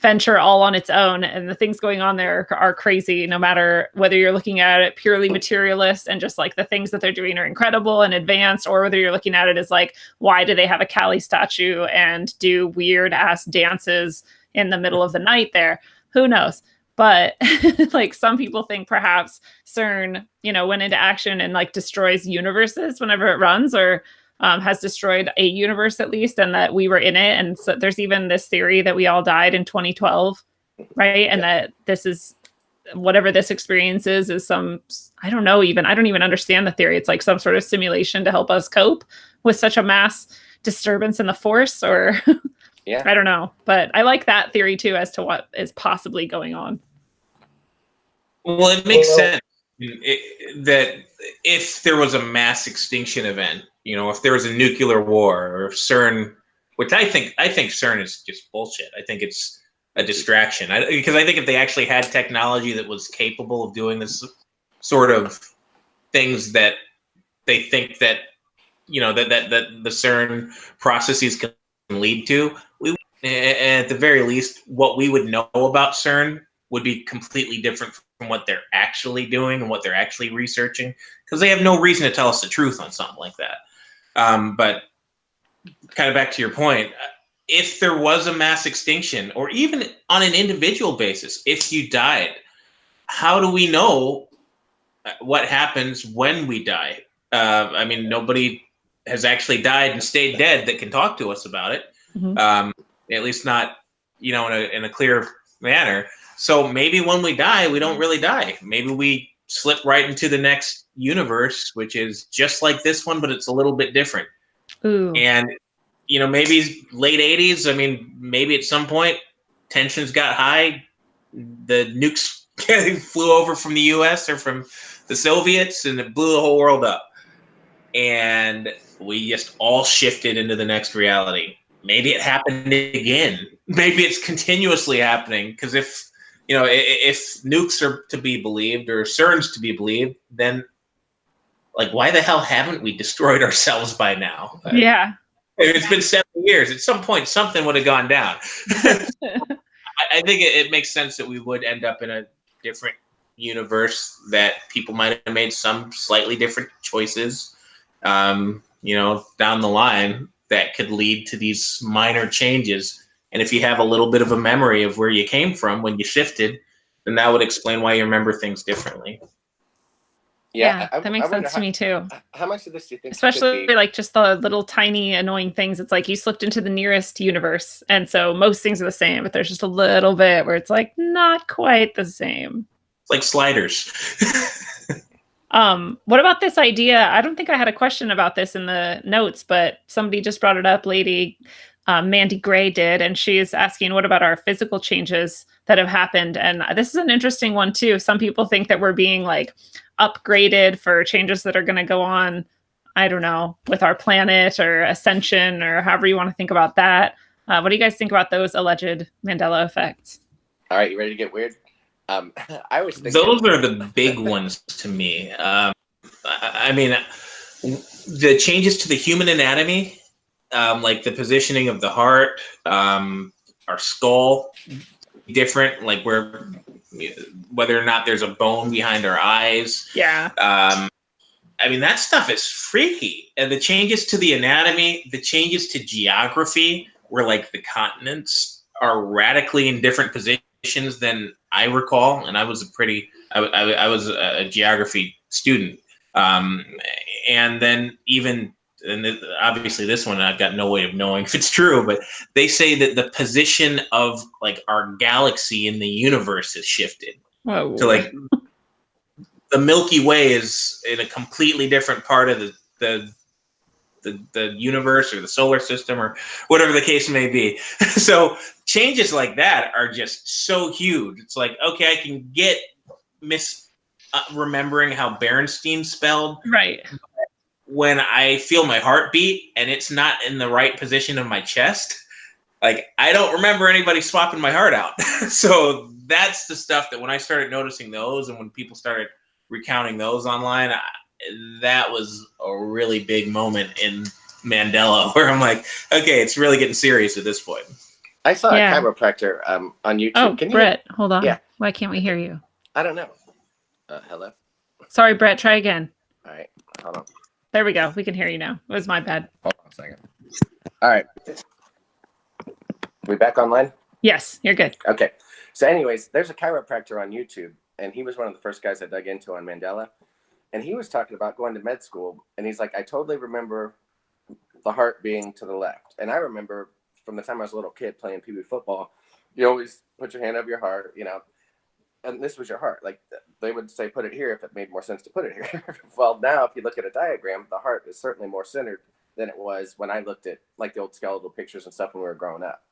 venture all on its own. And the things going on there are crazy, no matter whether you're looking at it purely materialist and just like the things that they're doing are incredible and advanced, or whether you're looking at it as like, why do they have a Kali statue and do weird ass dances in the middle of the night there? Who knows? But like some people think perhaps CERN, went into action and like destroys universes whenever it runs, or has destroyed a universe at least, and that we were in it. And so there's even this theory that we all died in 2012, right? And that this is whatever this experience is some, I don't even understand the theory. It's like some sort of simulation to help us cope with such a mass disturbance in the force, or I don't know. But I like that theory too, as to what is possibly going on. Well, it makes sense that if there was a mass extinction event, if there was a nuclear war, or if CERN, which I think CERN is just bullshit. I think it's a distraction. Because I think if they actually had technology that was capable of doing this sort of things that they think that, that the CERN processes can lead to, at the very least, what we would know about CERN would be completely different from what they're actually doing and what they're actually researching, because they have no reason to tell us the truth on something like that. But kind of back to your point, if there was a mass extinction, or even on an individual basis, if you died, how do we know what happens when we die? I mean, nobody has actually died and stayed dead that can talk to us about it. Mm-hmm. At least not, in a clear manner. So maybe when we die, we don't really die. Maybe we slip right into the next universe, which is just like this one, but it's a little bit different. Ooh. And, maybe late 80s, I mean, maybe at some point tensions got high. The nukes flew over from the US or from the Soviets, and it blew the whole world up. And we just all shifted into the next reality. Maybe it happened again. Maybe it's continuously happening, because if nukes are to be believed, or CERN's to be believed, then like, why the hell haven't we destroyed ourselves by now? Yeah. It's been 7 years. At some point, something would have gone down. I think it makes sense that we would end up in a different universe, that people might have made some slightly different choices, down the line, that could lead to these minor changes. And if you have a little bit of a memory of where you came from when you shifted, then that would explain why you remember things differently. Yeah, that makes sense to me too. How much of this do you think, especially like just the little tiny annoying things? It's like you slipped into the nearest universe, and so most things are the same, but there's just a little bit where it's like not quite the same. It's like sliders. What about this idea? I don't think I had a question about this in the notes, but somebody just brought it up, lady. Mandy Gray did, and she's asking, what about our physical changes that have happened? And this is an interesting one too. Some people think that we're being like upgraded for changes that are going to go on, I don't know, with our planet or ascension or however you want to think about that. What do you guys think about those alleged Mandela effects? All right, you ready to get weird? I was thinking those are the big ones to me. I mean, the changes to the human anatomy, like the positioning of the heart, our skull, different, like whether or not there's a bone behind our eyes. Yeah. I mean, that stuff is freaky. And the changes to the anatomy, the changes to geography, where like the continents are radically in different positions than I recall. And I was I was a geography student. And then even, obviously this one, I've got no way of knowing if it's true, but they say that the position of like our galaxy in the universe has shifted. Whoa. So like the Milky Way is in a completely different part of the universe or the solar system or whatever the case may be. So changes like that are just so huge. It's like, okay, I can get remembering how Bernstein spelled. Right. When I feel my heartbeat and it's not in the right position of my chest, like I don't remember anybody swapping my heart out. So that's the stuff that when I started noticing those and when people started recounting those online, that was a really big moment in Mandela where I'm like, okay, it's really getting serious at this point. I saw a chiropractor on YouTube. Oh, Brett, hold on. Yeah. Why can't we hear you? I don't know. Hello? Sorry, Brett, try again. All right, hold on. There we go. We can hear you now. It was my bad. Hold on a second. All right. We back online? Yes, you're good. Okay. So anyways, there's a chiropractor on YouTube, and he was one of the first guys I dug into on Mandela. And he was talking about going to med school, and he's like, I totally remember the heart being to the left. And I remember from the time I was a little kid playing pee-wee football, you always put your hand over your heart, you know, and this was your heart. Like they would say, put it here if it made more sense to put it here. Well, now if you look at a diagram, the heart is certainly more centered than it was when I looked at like the old skeletal pictures and stuff when we were growing up.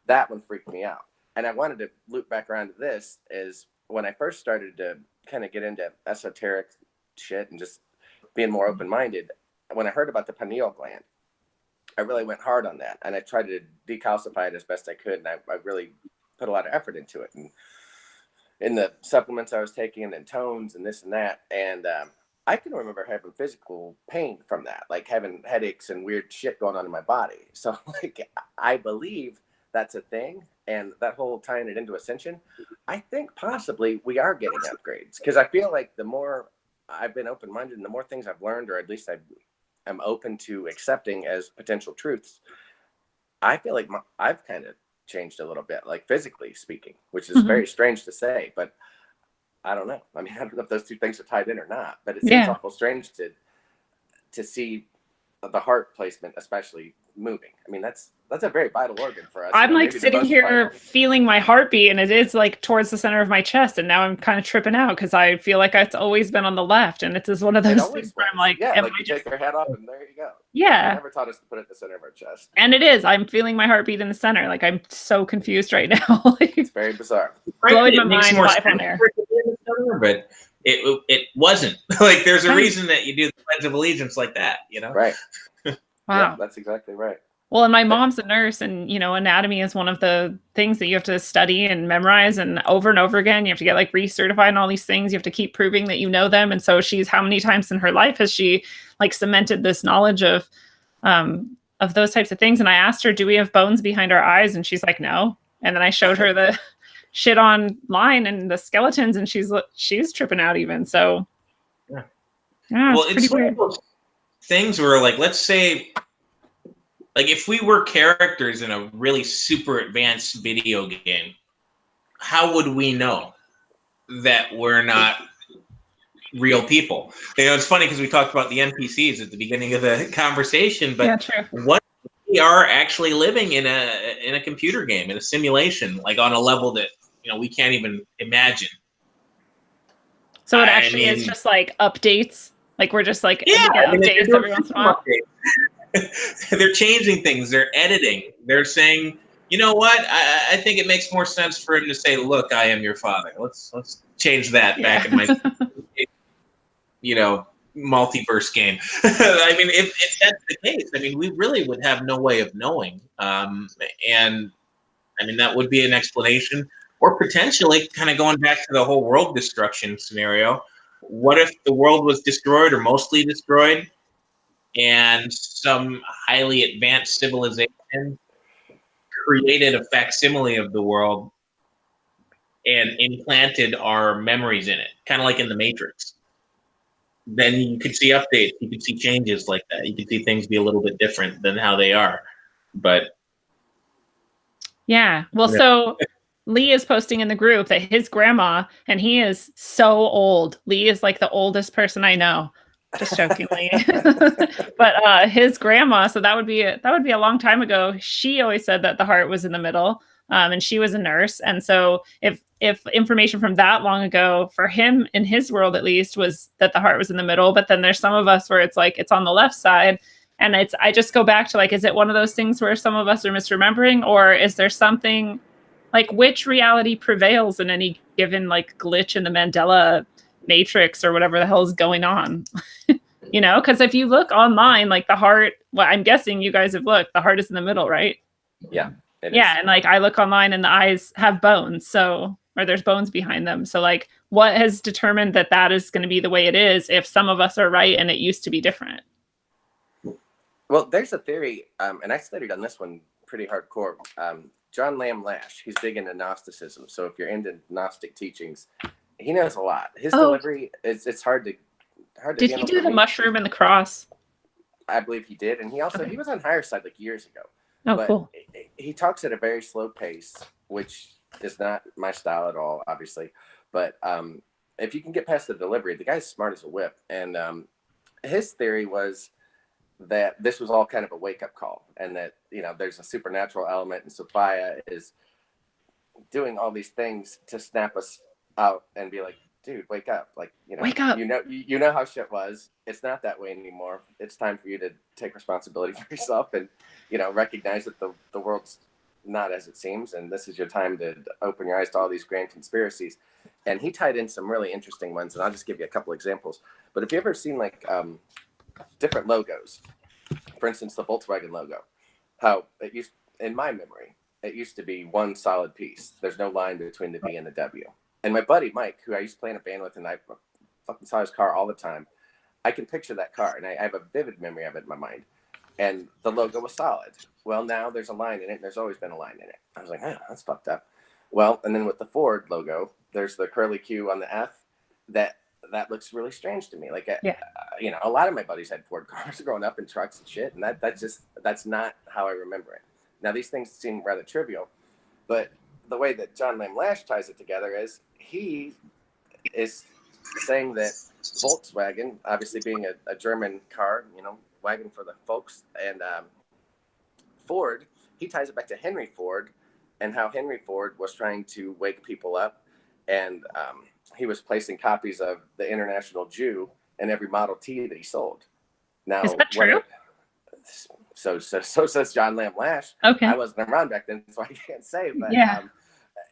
That one freaked me out. And I wanted to loop back around to this is when I first started to kind of get into esoteric shit and just being more open-minded. When I heard about the pineal gland, I really went hard on that. And I tried to decalcify it as best I could. And I really put a lot of effort into it. And in the supplements I was taking and tones and this and that. And I can remember having physical pain from that, like having headaches and weird shit going on in my body. So like, I believe that's a thing. And that whole tying it into ascension, I think possibly we are getting upgrades because I feel like the more I've been open-minded and the more things I've learned, or at least I'm open to accepting as potential truths, I feel like I've kind of changed a little bit, like physically speaking, which is very strange to say, but I don't know. I mean, I don't know if those two things are tied in or not, but it seems awful strange to see the heart placement, especially moving. I mean, that's a very vital organ for us. I'm like sitting here feeling my heartbeat and it is like towards the center of my chest. And now I'm kind of tripping out because I feel like it's always been on the left. And it's just one of those things where I'm like, yeah, like you take your head off and there you go. Yeah. They never taught us to put it in the center of our chest. And it is. I'm feeling my heartbeat in the center. Like I'm so confused right now. It's very bizarre. Blowing my mind live on there. But it wasn't. Like there's a reason that you do the Pledge of Allegiance like that, you know? Right. Wow. Yeah, that's exactly right. Well, and my mom's a nurse, and you know, anatomy is one of the things that you have to study and memorize, and over again. You have to get like recertified and all these things. You have to keep proving that you know them. And so she's, how many times in her life has she like cemented this knowledge of those types of things? And I asked her, do we have bones behind our eyes? And she's like, no. And then I showed her the shit online and the skeletons, and she's tripping out even. So yeah, well, it's one of those things where like, let's say, like if we were characters in a really super advanced video game, how would we know that we're not real people? You know, it's funny because we talked about the NPCs at the beginning of the conversation, but what if we are actually living in a computer game, in a simulation, like on a level that, you know, we can't even imagine. So it actually is just like updates. Like we're just like updates every once in a while. They're changing things. They're editing. They're saying, you know what? I think it makes more sense for him to say, "Look, I am your father." Let's change that back in my, multiverse game. I mean, if that's the case, I mean, we really would have no way of knowing. And I mean, that would be an explanation, or potentially kind of going back to the whole world destruction scenario. What if the world was destroyed or mostly destroyed, and some highly advanced civilization created a facsimile of the world and implanted our memories in it, kind of like in the Matrix? Then you could see updates, you could see changes like that. You could see things be a little bit different than how they are. But yeah, well, so Lee is posting in the group that his grandma, and he is so old. Lee is like the oldest person I know, just jokingly. But his grandma, so that would be a long time ago. She always said that the heart was in the middle, and she was a nurse. And so if information from that long ago for him in his world at least was that the heart was in the middle, but then there's some of us where it's like it's on the left side. And I just go back to like, is it one of those things where some of us are misremembering, or is there something like which reality prevails in any given like glitch in the Mandela matrix or whatever the hell is going on? Because if you look online, like the heart, well, I'm guessing you guys have looked, the heart is in the middle, right? Yeah. Yeah. And like I look online and the eyes have bones. Or there's bones behind them. So like what has determined that is going to be the way it is if some of us are right and it used to be different? Well, there's a theory, and I studied on this one pretty hardcore. John Lamb Lash, he's big into Gnosticism. So if you're into Gnostic teachings, he knows a lot. His delivery, it's hard to Did he do the mushroom and the cross? I believe he did. And he was on Higher Side like years ago. Oh, but cool. He talks at a very slow pace, which is not my style at all, obviously. But if you can get past the delivery, the guy's smart as a whip. And his theory was that this was all kind of a wake-up call, and that there's a supernatural element, and Sophia is doing all these things to snap us out and be like, dude, wake up. Like, wake up. You know how shit was. It's not that way anymore. It's time for you to take responsibility for yourself and recognize that the world's not as it seems, and this is your time to open your eyes to all these grand conspiracies. And he tied in some really interesting ones, and I'll just give you a couple examples. But have you ever seen like different logos? For instance, the Volkswagen logo, how it used, in my memory, it used to be one solid piece. There's no line between the V and the W. And my buddy Mike, who I used to play in a band with, and I fucking saw his car all the time, I can picture that car, and I have a vivid memory of it in my mind. And the logo was solid. Well, now there's a line in it, and there's always been a line in it. I was like, that's fucked up. Well, and then with the Ford logo, there's the curly Q on the F. That looks really strange to me. Like, a lot of my buddies had Ford cars growing up in trucks and shit, and that's not how I remember it. Now, these things seem rather trivial, but the way that John Lamb Lash ties it together is he is saying that Volkswagen, obviously being a German car, wagon for the folks, and Ford, he ties it back to Henry Ford and how Henry Ford was trying to wake people up, and he was placing copies of the International Jew in every Model T that he sold. Now, is that true? So says John Lamb Lash. Okay. I wasn't around back then, so I can't say. But yeah.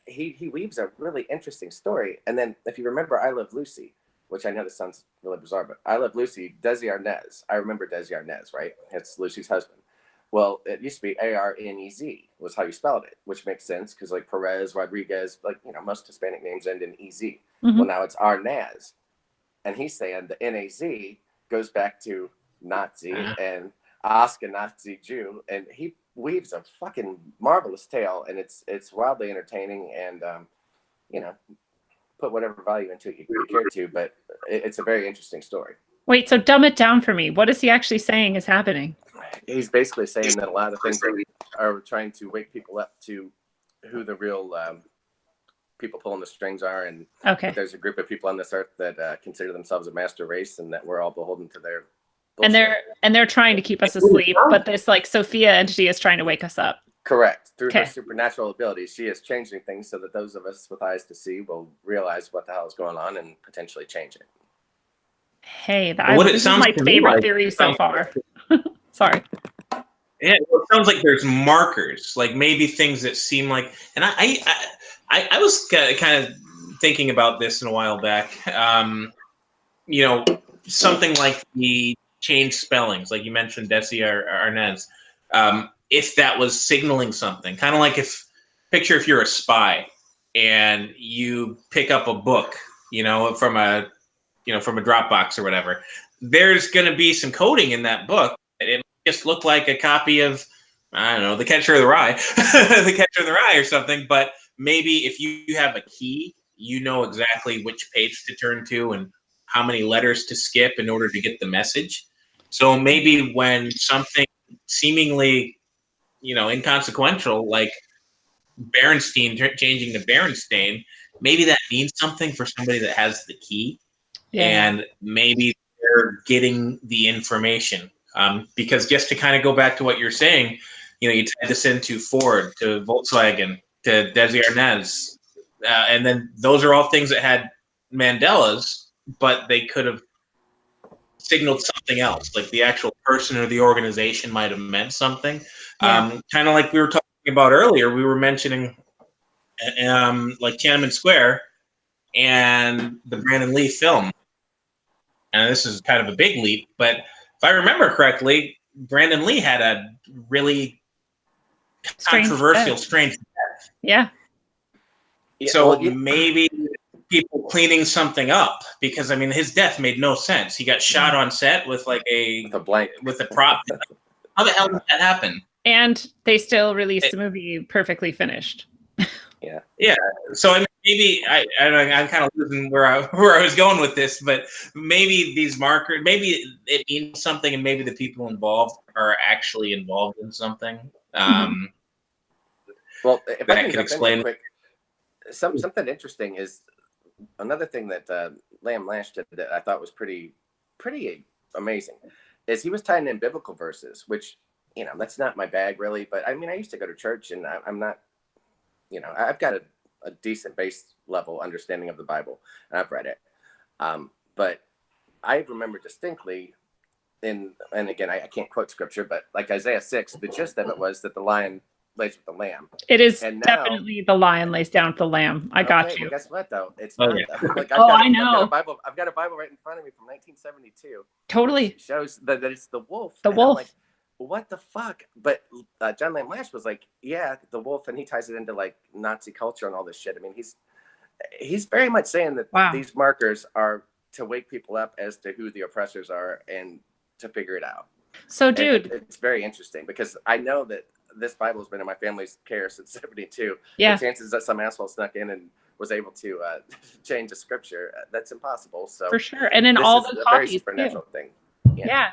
He weaves a really interesting story. And then if you remember I Love Lucy, which I know this sounds really bizarre, but I Love Lucy, Desi Arnaz. I remember Desi Arnaz, right? It's Lucy's husband. Well, it used to be Arnez was how you spelled it, which makes sense because like Perez, Rodriguez, like, most Hispanic names end in EZ. Mm-hmm. Well, now it's Arnaz. And he's saying the NAZ goes back to Nazi and Ashkenazi Jew. And he weaves a fucking marvelous tale, and it's wildly entertaining, and, put whatever value into it you care to, but it's a very interesting story. Wait, so dumb it down for me. What is he actually saying is happening? He's basically saying that a lot of things are trying to wake people up to who the real people pulling the strings are, and there's a group of people on this earth that consider themselves a master race, and that we're all beholden to their bullshit. And they're trying to keep us asleep, but this like Sophia entity is trying to wake us up. Correct. Through her supernatural abilities, she is changing things so that those of us with eyes to see will realize what the hell is going on and potentially change it. Hey, this is my favorite theory so far. Sorry. Yeah, well, it sounds like there's markers, like maybe things that seem like, and I was kind of thinking about this in a while back. Something like the change spellings, like you mentioned, Desi Arnaz. If that was signaling something, kind of like picture if you're a spy and you pick up a book, from a Dropbox or whatever. There's going to be some coding in that book. It just look like a copy of, I don't know, The Catcher in the Rye, The Catcher in the Rye or something. But maybe if you have a key, you know exactly which page to turn to and how many letters to skip in order to get the message. So maybe when something seemingly, inconsequential, like Berenstein changing to Berenstain, maybe that means something for somebody that has the key. Yeah. And maybe they're getting the information. Because just to kind of go back to what you're saying, you tied this into Ford, to Volkswagen, to Desi Arnaz, and then those are all things that had Mandela's, but they could have signaled something else, like the actual person or the organization might have meant something. Yeah. Kind of like we were talking about earlier, we were mentioning like Tiananmen Square and the Brandon Lee film. And this is kind of a big leap, but if I remember correctly, Brandon Lee had a really controversial, strange death. Yeah. So maybe people cleaning something up, because his death made no sense. He got shot on set with like with a prop. How the hell did that happen? And they still released the movie perfectly finished. Yeah. Yeah. So maybe I'm kind of losing where I was going with this, but maybe these markers, maybe it means something, and maybe the people involved are actually involved in something. Well, if that I can can explain. quick, something interesting is another thing that Lamb Lash did that I thought was pretty amazing is he was tying in biblical verses, which that's not my bag really, but I used to go to church, and I'm not. I've got a decent base level understanding of the Bible, and I've read it. But I remember distinctly, and again, I can't quote scripture, but like Isaiah 6, the gist of it was that the lion lays with the lamb. It is definitely the lion lays down with the lamb. I got you. Well, guess what though? It's not. Though. Like I know. I've got a Bible right in front of me from 1972. Totally. It shows that it's the wolf. The wolf. I'm like, what the fuck? But John Lamb Lash was like, yeah, the wolf, and he ties it into like Nazi culture and all this shit. He's very much saying that these markers are to wake people up as to who the oppressors are and to figure it out. So, dude, it's very interesting because I know that this Bible has been in my family's care since 72. Yeah. The chances that some asshole snuck in and was able to change a scripture, that's impossible. So for sure, and in all the very supernatural thing. Yeah.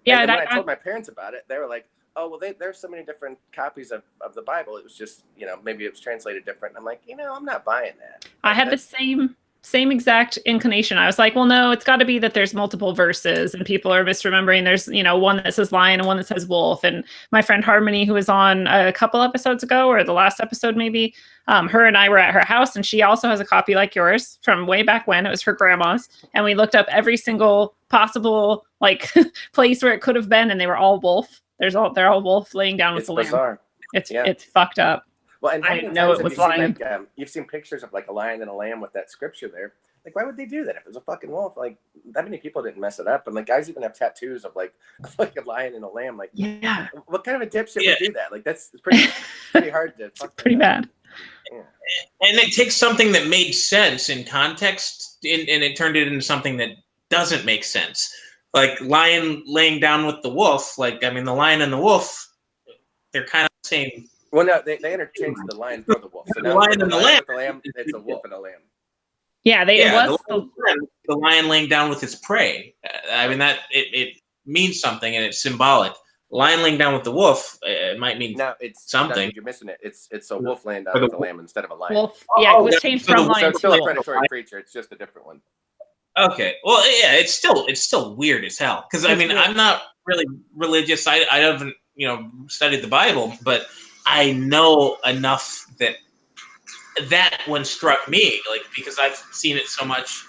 And when I told my parents about it, they were like, "Oh, well, there's so many different copies of the Bible. It was just, maybe it was translated different." I'm like, I'm not buying that. I had the same exact inclination. I was like, well, no, it's got to be that there's multiple verses and people are misremembering. There's, one that says lion and one that says wolf. And my friend Harmony, who was on a couple episodes ago, or the last episode maybe, her and I were at her house, and she also has a copy like yours from way back when. It was her grandma's, and we looked up every single possible like place where it could have been, and they were all wolf. They're all wolf laying down with the bizarre. Lamb. It's fucked up. Well, and I know it was lion. You've seen pictures of like a lion and a lamb with that scripture there. Like, why would they do that if it was a fucking wolf? Like, that many people didn't mess it up, and like guys even have tattoos of like a lion and a lamb. Like, yeah, what kind of a dipshit would do that? Like, that's pretty hard to. It's pretty bad. Yeah. And it takes something that made sense in context, and it turned it into something that doesn't make sense. Like lion laying down with the wolf. Like, the lion and the wolf, they're kind of the same. Well, no, they interchanged the lion for the wolf. So the lion and the lamb. It's a wolf and a lamb. Yeah, the lion laying down with his prey. That it means something, and it's symbolic. Lion laying down with the wolf, it might mean something. You're missing it. It's a wolf laying down with a lamb instead of a lion. Wolf. Yeah, it was changed from lion so it's still to a predatory creature. It's just a different one. Okay. Well, yeah, it's still weird as hell. Because I'm not really religious. I haven't studied the Bible, but I know enough that one struck me, like, because I've seen it so much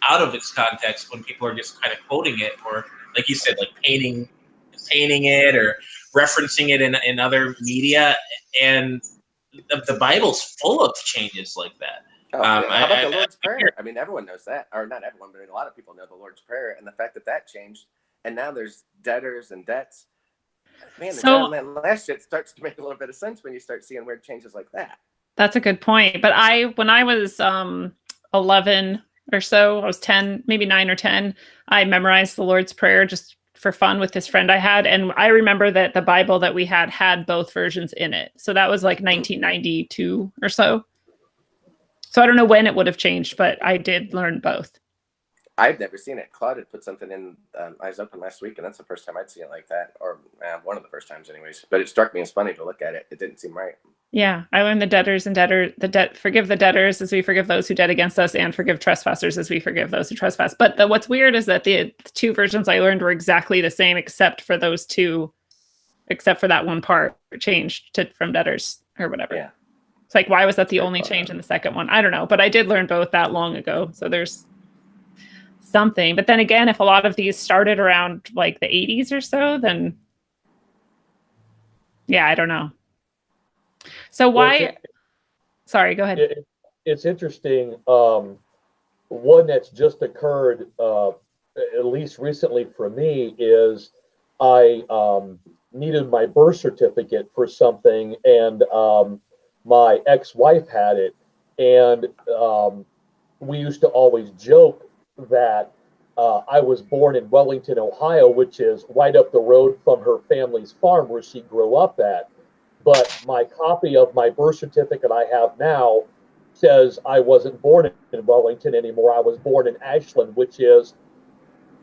out of its context when people are just kind of quoting it, or like you said, like painting painting it or referencing it in other media, and the Bible's full of changes like that. Oh, how about the Lord's Prayer? I mean, everyone knows that, or not everyone, but a lot of people know the Lord's Prayer, and the fact that changed, and now there's debtors and debts. Man, the John Lennon last shit starts to make a little bit of sense when you start seeing weird changes like that. That's a good point. But when I was 11 or so, I was 10, maybe 9 or 10, I memorized the Lord's Prayer just for fun with this friend I had. And I remember that the Bible that we had both versions in it. So that was like 1992 or so. So I don't know when it would have changed, but I did learn both. I've never seen it. Claude had put something in Eyes Open last week, and that's the first time I'd seen it like that, or one of the first times anyways. But it struck me as funny to look at it. It didn't seem right. Yeah, I learned the debtors and forgive the debtors as we forgive those who debt against us, and forgive trespassers as we forgive those who trespass. But what's weird is that the two versions I learned were exactly the same, except for that one part changed from debtors or whatever. Yeah. It's like, why was that the only change in the second one? I don't know, but I did learn both that long ago. So there's something. But then again, if a lot of these started around like the 80s or so, then yeah, I don't know. So why? Sorry, go ahead. It's interesting. One that's just occurred, at least recently for me, is I needed my birth certificate for something, and my ex-wife had it, and we used to always joke that I was born in Wellington, Ohio, which is right up the road from her family's farm where she grew up at. But my copy of my birth certificate I have now says I wasn't born in Wellington anymore. I was born in Ashland, which is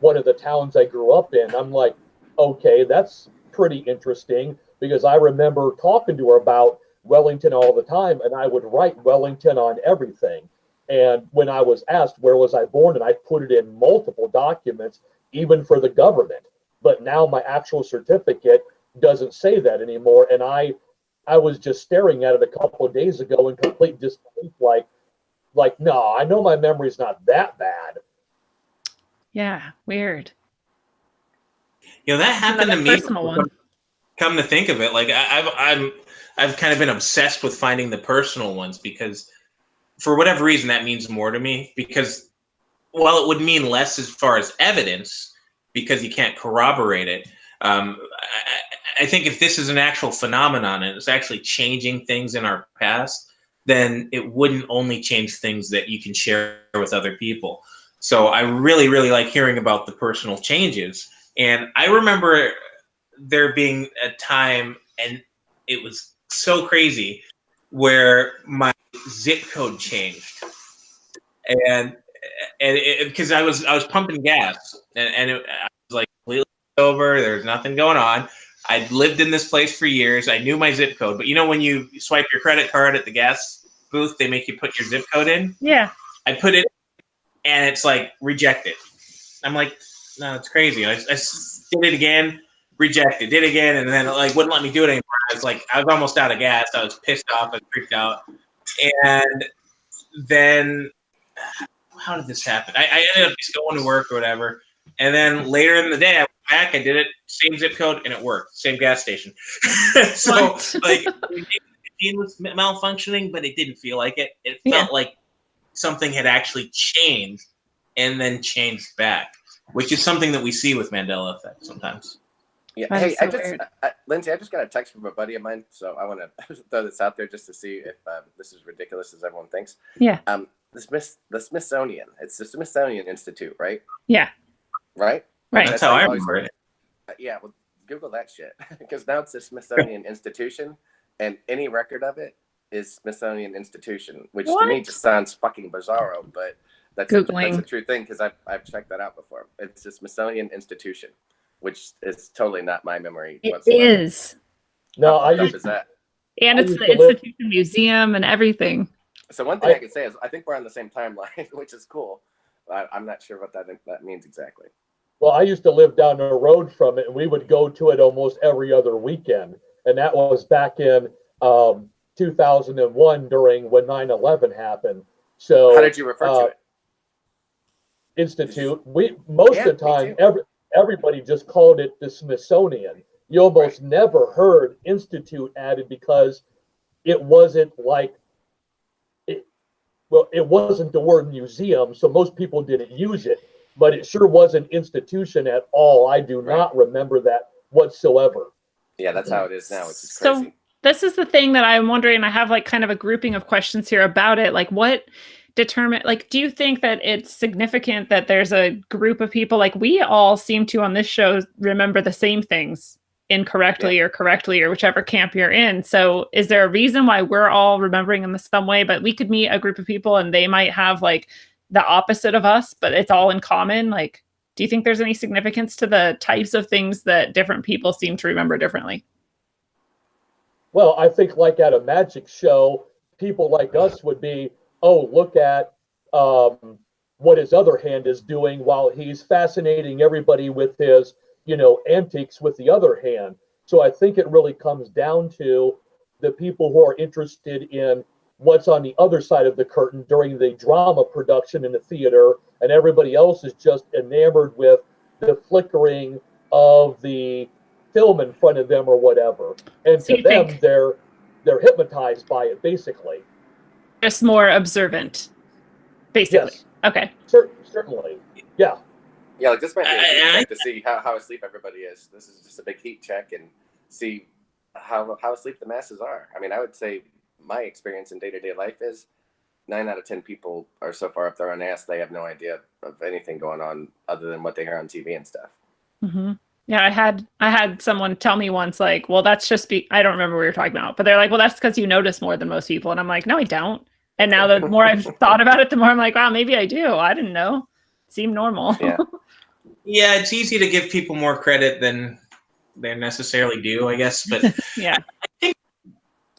one of the towns I grew up in. I'm like, okay, that's pretty interesting, because I remember talking to her about Wellington all the time, and I would write Wellington on everything. And when I was asked where was I born, and I put it in multiple documents, even for the government. But now my actual certificate doesn't say that anymore. And I was just staring at it a couple of days ago in complete disbelief, like, no, I know my memory's not that bad. Yeah, weird. You know, that happened to me. Personal one. Come to think of it, like I've kind of been obsessed with finding the personal ones, because for whatever reason that means more to me, because while it would mean less as far as evidence because you can't corroborate it, I think if this is an actual phenomenon and it's actually changing things in our past, then it wouldn't only change things that you can share with other people. So I really, really like hearing about the personal changes. And I remember there being a time, and it was so crazy, where my zip code changed, and because I was pumping gas, and I was like completely sober. There's nothing going on. I'd lived in this place for years. I knew my zip code, but you know when you swipe your credit card at the gas booth, they make you put your zip code in. Yeah. I put it, and it's like rejected. I'm like, no, it's crazy. I did it again, rejected, did it again, and then like wouldn't let me do it anymore. I was almost out of gas. I was pissed off. I was freaked out. And then, how did this happen? I ended up just going to work or whatever. And then later in the day, I went back. I did it, same zip code, and it worked. Same gas station. So like, it was malfunctioning, but it didn't feel like it. It felt like something had actually changed and then changed back, which is something that we see with Mandela Effect sometimes. Yeah. Hey, Lindsay, I just got a text from a buddy of mine, so I want to throw this out there just to see if this is ridiculous as everyone thinks. Yeah. The Smithsonian. It's the Smithsonian Institute, right? Yeah. Right? Right. That's how I remember it. Yeah, well, Google that shit, because now it's the Smithsonian Institution, and any record of it is Smithsonian Institution, which to me just sounds fucking bizarro, but that's a true thing, because I've checked that out before. It's the Smithsonian Institution, which is totally not my memory whatsoever. It is. No, Is that? And it's the Institution Museum and everything. So one thing I can say is I think we're on the same timeline, which is cool. I'm not sure what that means exactly. Well, I used to live down the road from it, and we would go to it almost every other weekend. And that was back in 2001 during when 9/11 happened. So how did you refer to it? Institute. Most of the time, everybody just called it the Smithsonian. You almost never heard institute added because it wasn't like it. Well, it wasn't the word museum, so most people didn't use it. But it sure wasn't institution at all. I do not remember that whatsoever. Yeah, that's how it is now, which is So crazy. this is the thing that I'm wondering. I have like kind of a grouping of questions here about it. Like what do you think that it's significant that there's a group of people, like we all seem to on this show remember the same things incorrectly or correctly or whichever camp you're in. So is there a reason why we're all remembering in some way, but we could meet a group of people and they might have like the opposite of us, but it's all in common? Like, do you think there's any significance to the types of things that different people seem to remember differently? Well, I think like at a magic show, people like us would be, oh, look at what his other hand is doing while he's fascinating everybody with his, antics with the other hand. So I think it really comes down to the people who are interested in what's on the other side of the curtain during the drama production in the theater, and everybody else is just enamored with the flickering of the film in front of them or whatever. And So to them, they're hypnotized by it, basically. Just more observant, basically. Yes. Okay. Certainly. Yeah. Yeah, like this might be a heat check to see how asleep everybody is. This is just a big heat check and see how asleep the masses are. I mean, I would say my experience in day-to-day life is 9 out of 10 people are so far up their own ass they have no idea of anything going on other than what they hear on TV and stuff. Mm-hmm. Yeah, I had someone tell me once, like, well, that's just I don't remember what we were talking about, but they're like, well, that's because you notice more than most people. And I'm like, no, I don't. And now the more I've thought about it, the more I'm like, wow, maybe I do. I didn't know. It seemed normal. Yeah. Yeah, it's easy to give people more credit than they necessarily do, I guess. But yeah, I think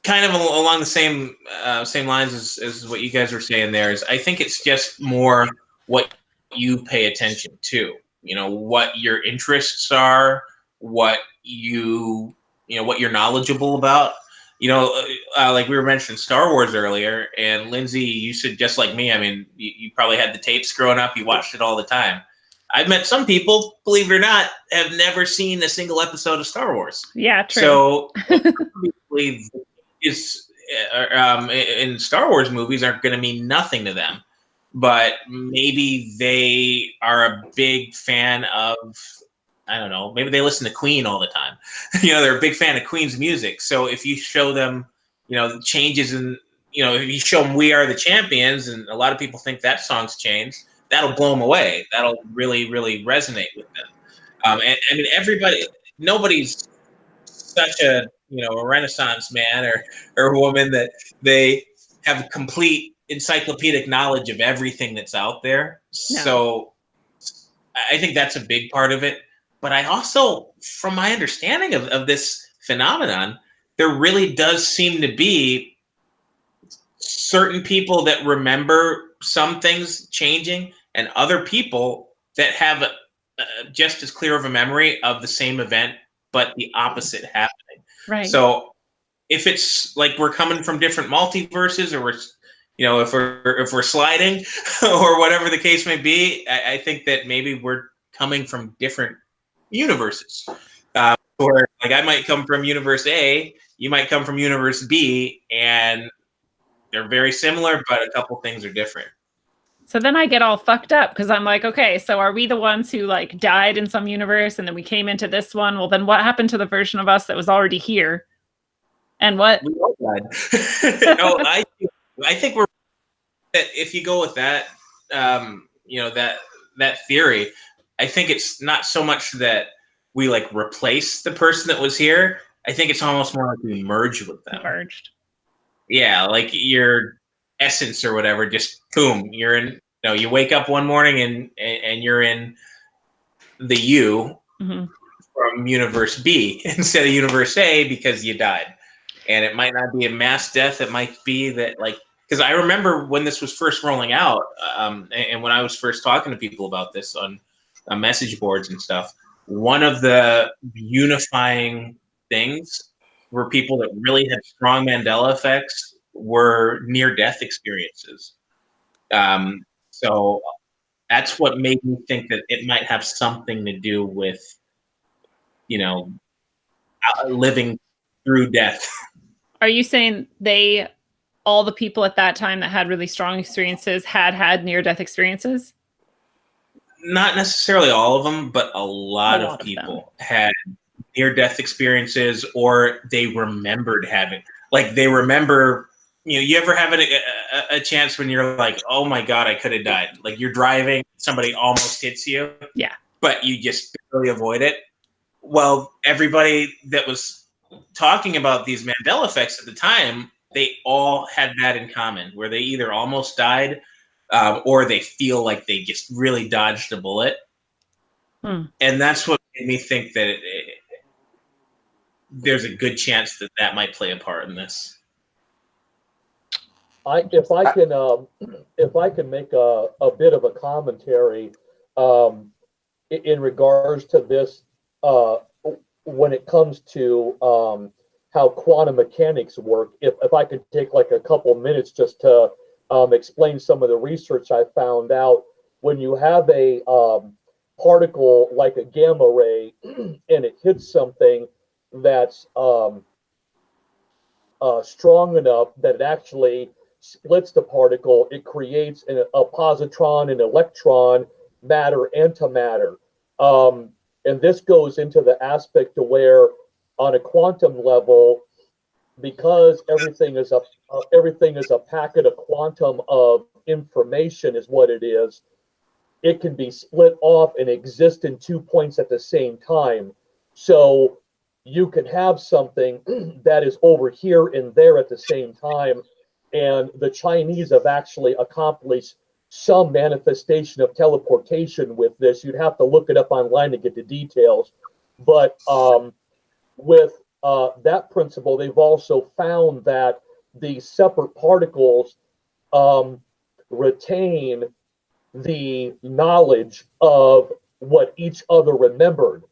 kind of along the same lines as what you guys were saying there is I think it's just more what you pay attention to. What your interests are, what what you're knowledgeable about. Like we were mentioning Star Wars earlier, and Lindsay, you said just like me. I mean, you probably had the tapes growing up. You watched it all the time. I've met some people, believe it or not, have never seen a single episode of Star Wars. Yeah, true. So obviously, in Star Wars movies aren't going to mean nothing to them, but maybe they are a big fan of, I don't know, maybe they listen to Queen all the time. They're a big fan of Queen's music. So if you show them, changes in, if you show them We Are the Champions, and a lot of people think that song's changed, that'll blow them away. That'll really, really resonate with them. And I mean, nobody's such a Renaissance man or woman that they have complete encyclopedic knowledge of everything that's out there. No. So I think that's a big part of it. But I also, from my understanding of this phenomenon, there really does seem to be certain people that remember some things changing and other people that have just as clear of a memory of the same event, but the opposite happening. Right. So if it's like we're coming from different multiverses, or if we're sliding or whatever the case may be, I think that maybe we're coming from different universes. Or like I might come from universe A, you might come from universe B, and they're very similar, but a couple things are different. So then I get all fucked up because I'm like, okay, so are we the ones who like died in some universe and then we came into this one? Well, then what happened to the version of us that was already here? And what? We all died. No, I think we're that if you go with that, that theory, I think it's not so much that we like replace the person that was here. I think it's almost more like we merge with them. Merged. Yeah, like your essence or whatever, just boom, you're in. You wake up one morning and you're in the you from universe B instead of universe A because you died. And it might not be a mass death. It might be that because I remember when this was first rolling out, and when I was first talking to people about this on message boards and stuff, one of the unifying things were people that really had strong Mandela effects were near-death experiences. So That's what made me think that it might have something to do with, living through death. Are you saying all the people at that time that had really strong experiences had near-death experiences? Not necessarily all of them, but a lot of people had near-death experiences, or they remembered having, like they remember, you ever have a chance when you're like, oh my God, I could have died. Like you're driving, somebody almost hits you. Yeah. But you just barely avoid it. Well, everybody that was talking about these Mandela effects at the time, they all had that in common, where they either almost died or they feel like they just really dodged a bullet. And that's what made me think that there's a good chance that that might play a part in this. If I can make a bit of a commentary in regards to this, when it comes to how quantum mechanics work, if I could take like a couple minutes just to explain some of the research I found out. When you have a particle like a gamma ray and it hits something that's strong enough that it actually splits the particle, it creates a positron, an electron, matter, antimatter. And this goes into the aspect to where on a quantum level, because everything is a packet of quantum of information is what it is, it can be split off and exist in 2 points at the same time. So you can have something that is over here and there at the same time. And the Chinese have actually accomplished some manifestation of teleportation with this. You'd have to look it up online to get the details. But with that principle, they've also found that the separate particles retain the knowledge of what each other remembered.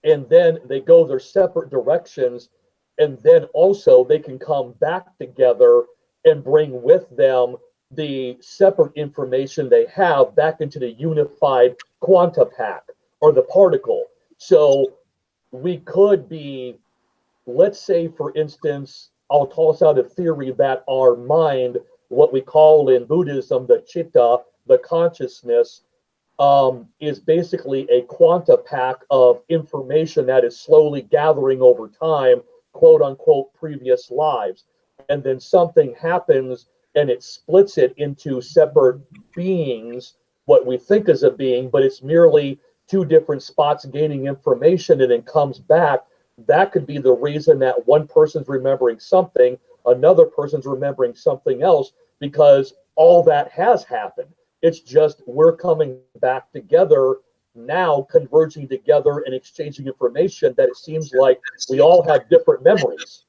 And then they go their separate directions. And then also they can come back together and bring with them the separate information they have back into the unified quanta pack or the particle. So we could be, let's say, for instance, I'll toss out a theory that our mind, what we call in Buddhism the citta, the consciousness, is basically a quanta pack of information that is slowly gathering over time, quote unquote, previous lives. And then something happens and it splits it into separate beings, what we think is a being, but it's merely two different spots gaining information and then comes back. That could be the reason that one person's remembering something, another person's remembering something else, because all that has happened. It's just we're coming back together now, converging together and exchanging information that it seems like we all have different memories.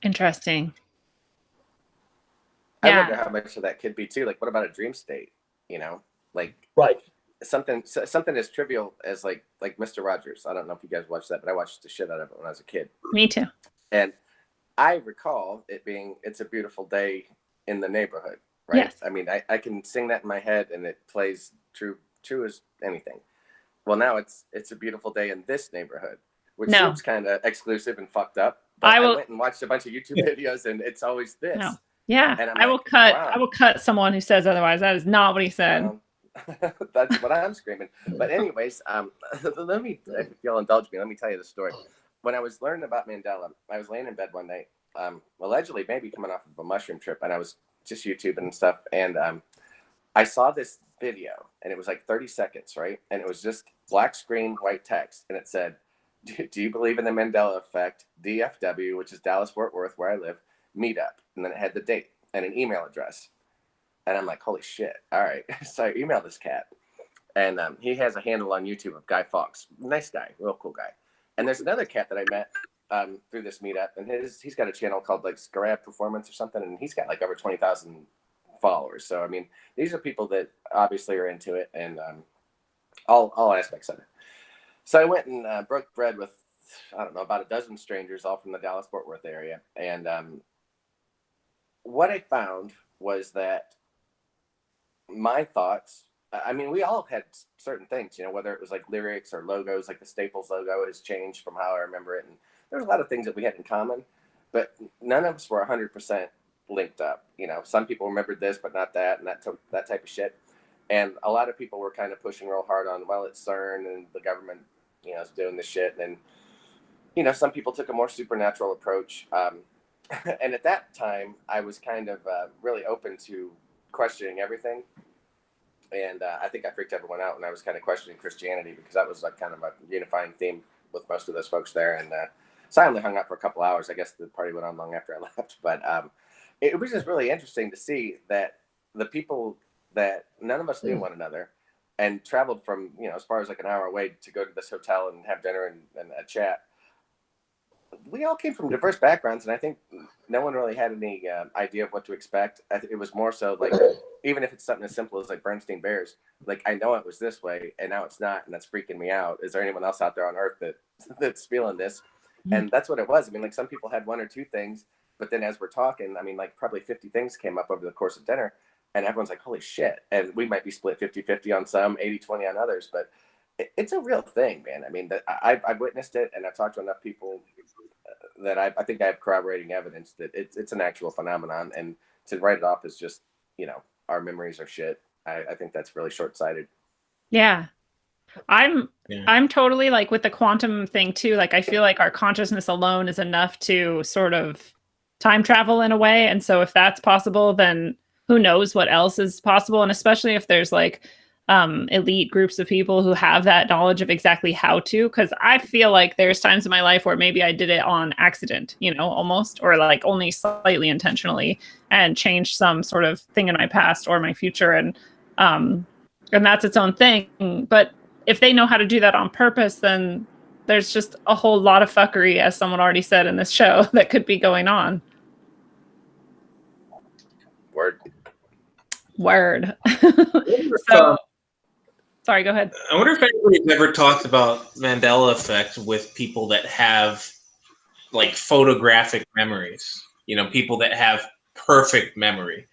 Interesting. I wonder how much of that could be too. Like, what about a dream state? Like right. Something as trivial as like Mr. Rogers. I don't know if you guys watched that, but I watched the shit out of it when I was a kid. Me too. And I recall it being "It's a Beautiful Day in the Neighborhood." Right. Yes. I mean, I can sing that in my head and it plays true as anything. Well, now it's a beautiful day in this neighborhood, which seems kind of exclusive and fucked up. But I went and watched a bunch of YouTube videos and it's always this. No. Yeah. And I will cut. Wow. I will cut someone who says otherwise. That is not what he said. That's what I'm screaming. But anyways, let me, if you'll indulge me, let me tell you the story. When I was learning about Mandela, I was laying in bed one night, allegedly maybe coming off of a mushroom trip, and I was just YouTubing and stuff, and I saw this video, and it was like 30 seconds, right? And it was just black screen, white text, and it said, "Do you believe in the Mandela Effect? DFW," which is Dallas Fort Worth, where I live, meetup, and then it had the date and an email address. And I'm like, holy shit. All right. So I emailed this cat. And he has a handle on YouTube of Guy Fawkes. Nice guy. Real cool guy. And there's another cat that I met through this meetup. And he's got a channel called like Scarab Performance or something. And he's got like over 20,000 followers. So, I mean, these are people that obviously are into it and all aspects of it. So I went and broke bread with, I don't know, about a dozen strangers, all from the Dallas Fort Worth area. And what I found was that my thoughts, I mean, we all had certain things, you know, whether it was like lyrics or logos, like the Staples logo has changed from how I remember it. And there's a lot of things that we had in common, but none of us were 100% linked up. You know, some people remembered this, but not that, and that type of shit. And a lot of people were kind of pushing real hard on, well, it's CERN and the government, you know, is doing this shit. And, you know, some people took a more supernatural approach. And at that time, I was kind of really open to questioning everything. And I think I freaked everyone out when I was kind of questioning Christianity, because that was like kind of a unifying theme with most of those folks there. And so I only hung out for a couple hours. I guess the party went on long after I left. But it was just really interesting to see that the people that none of us knew one another and traveled from, you know, as far as like an hour away to go to this hotel and have dinner and a chat. We all came from diverse backgrounds, and I think no one really had any idea of what to expect. It was more so like, even if it's something as simple as like Bernstein Bears, like, I know it was this way and now it's not, and that's freaking me out. Is there anyone else out there on earth that's feeling this? And that's what it was. I mean, like, some people had one or two things, but then as we're talking, I mean, like, probably 50 things came up over the course of dinner, and everyone's like, holy shit. And we might be split 50-50 on some, 80-20 on others, but it's a real thing, man. I mean, I've witnessed it, and I've talked to enough people that I think I have corroborating evidence that it's an actual phenomenon. And to write it off as just, you know, our memories are shit, I think that's really short-sighted. Yeah. I'm totally like with the quantum thing too. Like, I feel like our consciousness alone is enough to sort of time travel in a way. And so if that's possible, then who knows what else is possible. And especially if there's like elite groups of people who have that knowledge of exactly how to, because I feel like there's times in my life where maybe I did it on accident, you know, almost, or like only slightly intentionally, and changed some sort of thing in my past or my future. And that's its own thing. But if they know how to do that on purpose, then there's just a whole lot of fuckery, as someone already said in this show, that could be going on. Word. So, sorry, go ahead. I wonder if anybody's ever talked about Mandela Effect with people that have like photographic memories, you know, people that have perfect memory.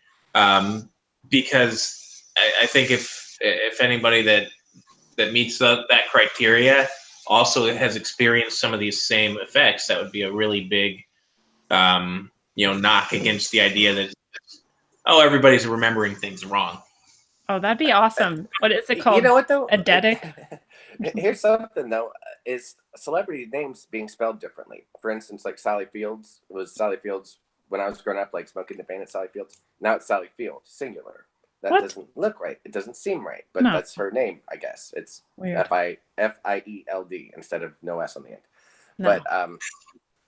Because I think if anybody that meets that criteria also has experienced some of these same effects, that would be a really big, you know, knock against the idea that, oh, everybody's remembering things wrong. Oh, that'd be awesome. What is it called? You know what, though? Eidetic? Here's something, though, is celebrity names being spelled differently. For instance, like Sally Fields was Sally Fields when I was growing up, like smoking the paint at Sally Fields. Now it's Sally Fields, singular. That doesn't look right. It doesn't seem right, but that's her name, I guess. It's Field instead of no S on the end. No. But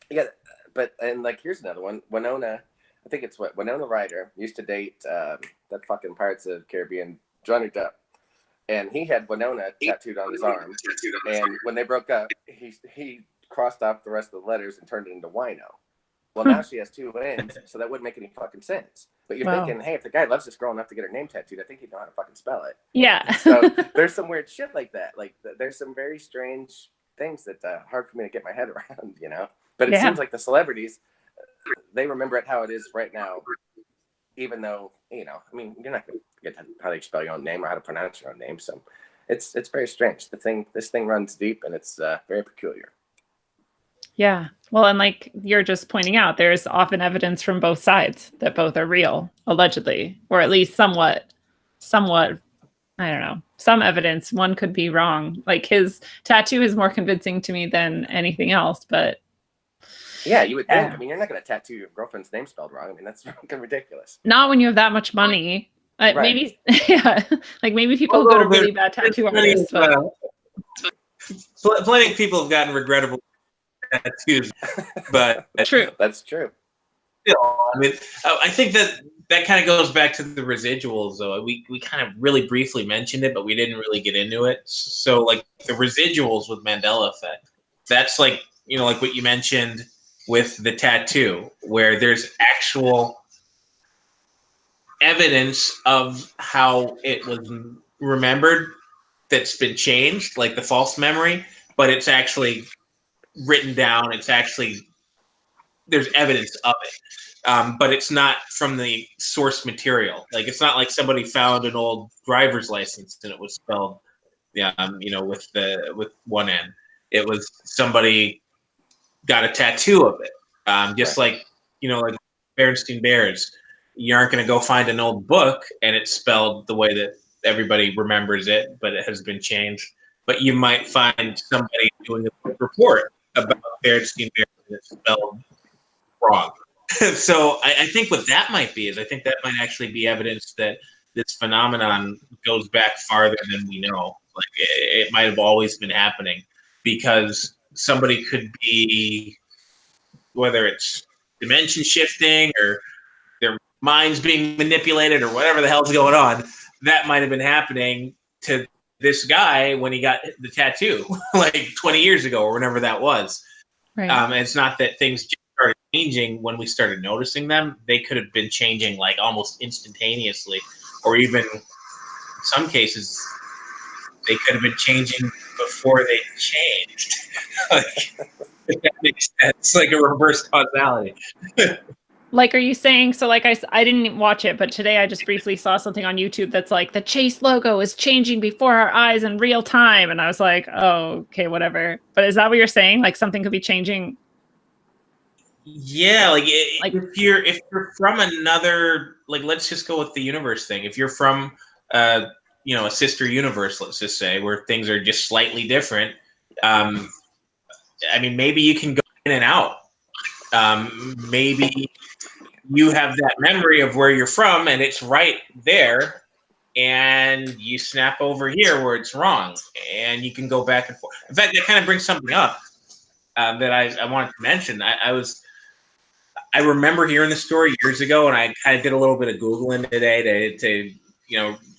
yeah, but and like, here's another one. Winona, I think it's Winona Ryder used to date that fucking Pirates of the Caribbean Johnny Depp, and he had Winona tattooed on his arm. And when they broke up, he crossed off the rest of the letters and turned it into Wino. Well, now she has two N's, so that wouldn't make any fucking sense. But you're thinking, hey, if the guy loves this girl enough to get her name tattooed, I think he'd know how to fucking spell it. Yeah. So there's some weird shit like that. Like, there's some very strange things that hard for me to get my head around, you know? But it seems like the celebrities, they remember it how it is right now, even though, you know, I mean, you're not going to forget how they spell your own name or how to pronounce your own name. So it's very strange. This thing runs deep, and it's very peculiar. Yeah. Well, and like you're just pointing out, there's often evidence from both sides that both are real, allegedly, or at least somewhat, I don't know, some evidence. One could be wrong. Like, his tattoo is more convincing to me than anything else, but yeah, you would think. I mean, you're not going to tattoo your girlfriend's name spelled wrong. I mean, that's fucking ridiculous. Not when you have that much money. Right. Maybe, yeah, like maybe people who go to really bad tattoo artists. Plenty of people have gotten regrettable tattoos, but true. That's true. Still, I mean, I think that kind of goes back to the residuals, though. We kind of really briefly mentioned it, but we didn't really get into it. So, like, the residuals with Mandela Effect, that's like, you know, like what you mentioned with the tattoo, where there's actual evidence of how it was remembered that's been changed, like the false memory, but it's actually written down. It's actually, there's evidence of it. but it's not from the source material. Like it's not like somebody found an old driver's license and it was spelled, with one N. It was somebody got a tattoo of it. Just like like Berenstain Bears, you aren't going to go find an old book and it's spelled the way that everybody remembers it, but it has been changed. But you might find somebody doing a book report about Berenstain Bears and it's spelled wrong. So I think what that might be is I think that might actually be evidence that this phenomenon goes back farther than we know. Like it might have always been happening because somebody could be, whether it's dimension shifting or their minds being manipulated or whatever the hell's going on, that might have been happening to this guy when he got the tattoo like 20 years ago or whenever that was. Right. And it's not that things just started changing when we started noticing them. They could have been changing like almost instantaneously, or even in some cases, they could have been changing before they changed. If that makes sense, like a reverse causality. Like, are you saying, so like I didn't watch it, but today I just briefly saw something on YouTube that's like the Chase logo is changing before our eyes in real time. And I was like, oh, okay, whatever. But is that what you're saying? Like something could be changing? Yeah, like if you're from another, like let's just go with the universe thing. If you're from a sister universe, let's just say, where things are just slightly different, I mean, maybe you can go in and out. Maybe you have that memory of where you're from and it's right there, and you snap over here where it's wrong, and you can go back and forth. In fact, that kind of brings something up that I wanted to mention. I remember hearing the story years ago, and I kind of did a little bit of Googling today to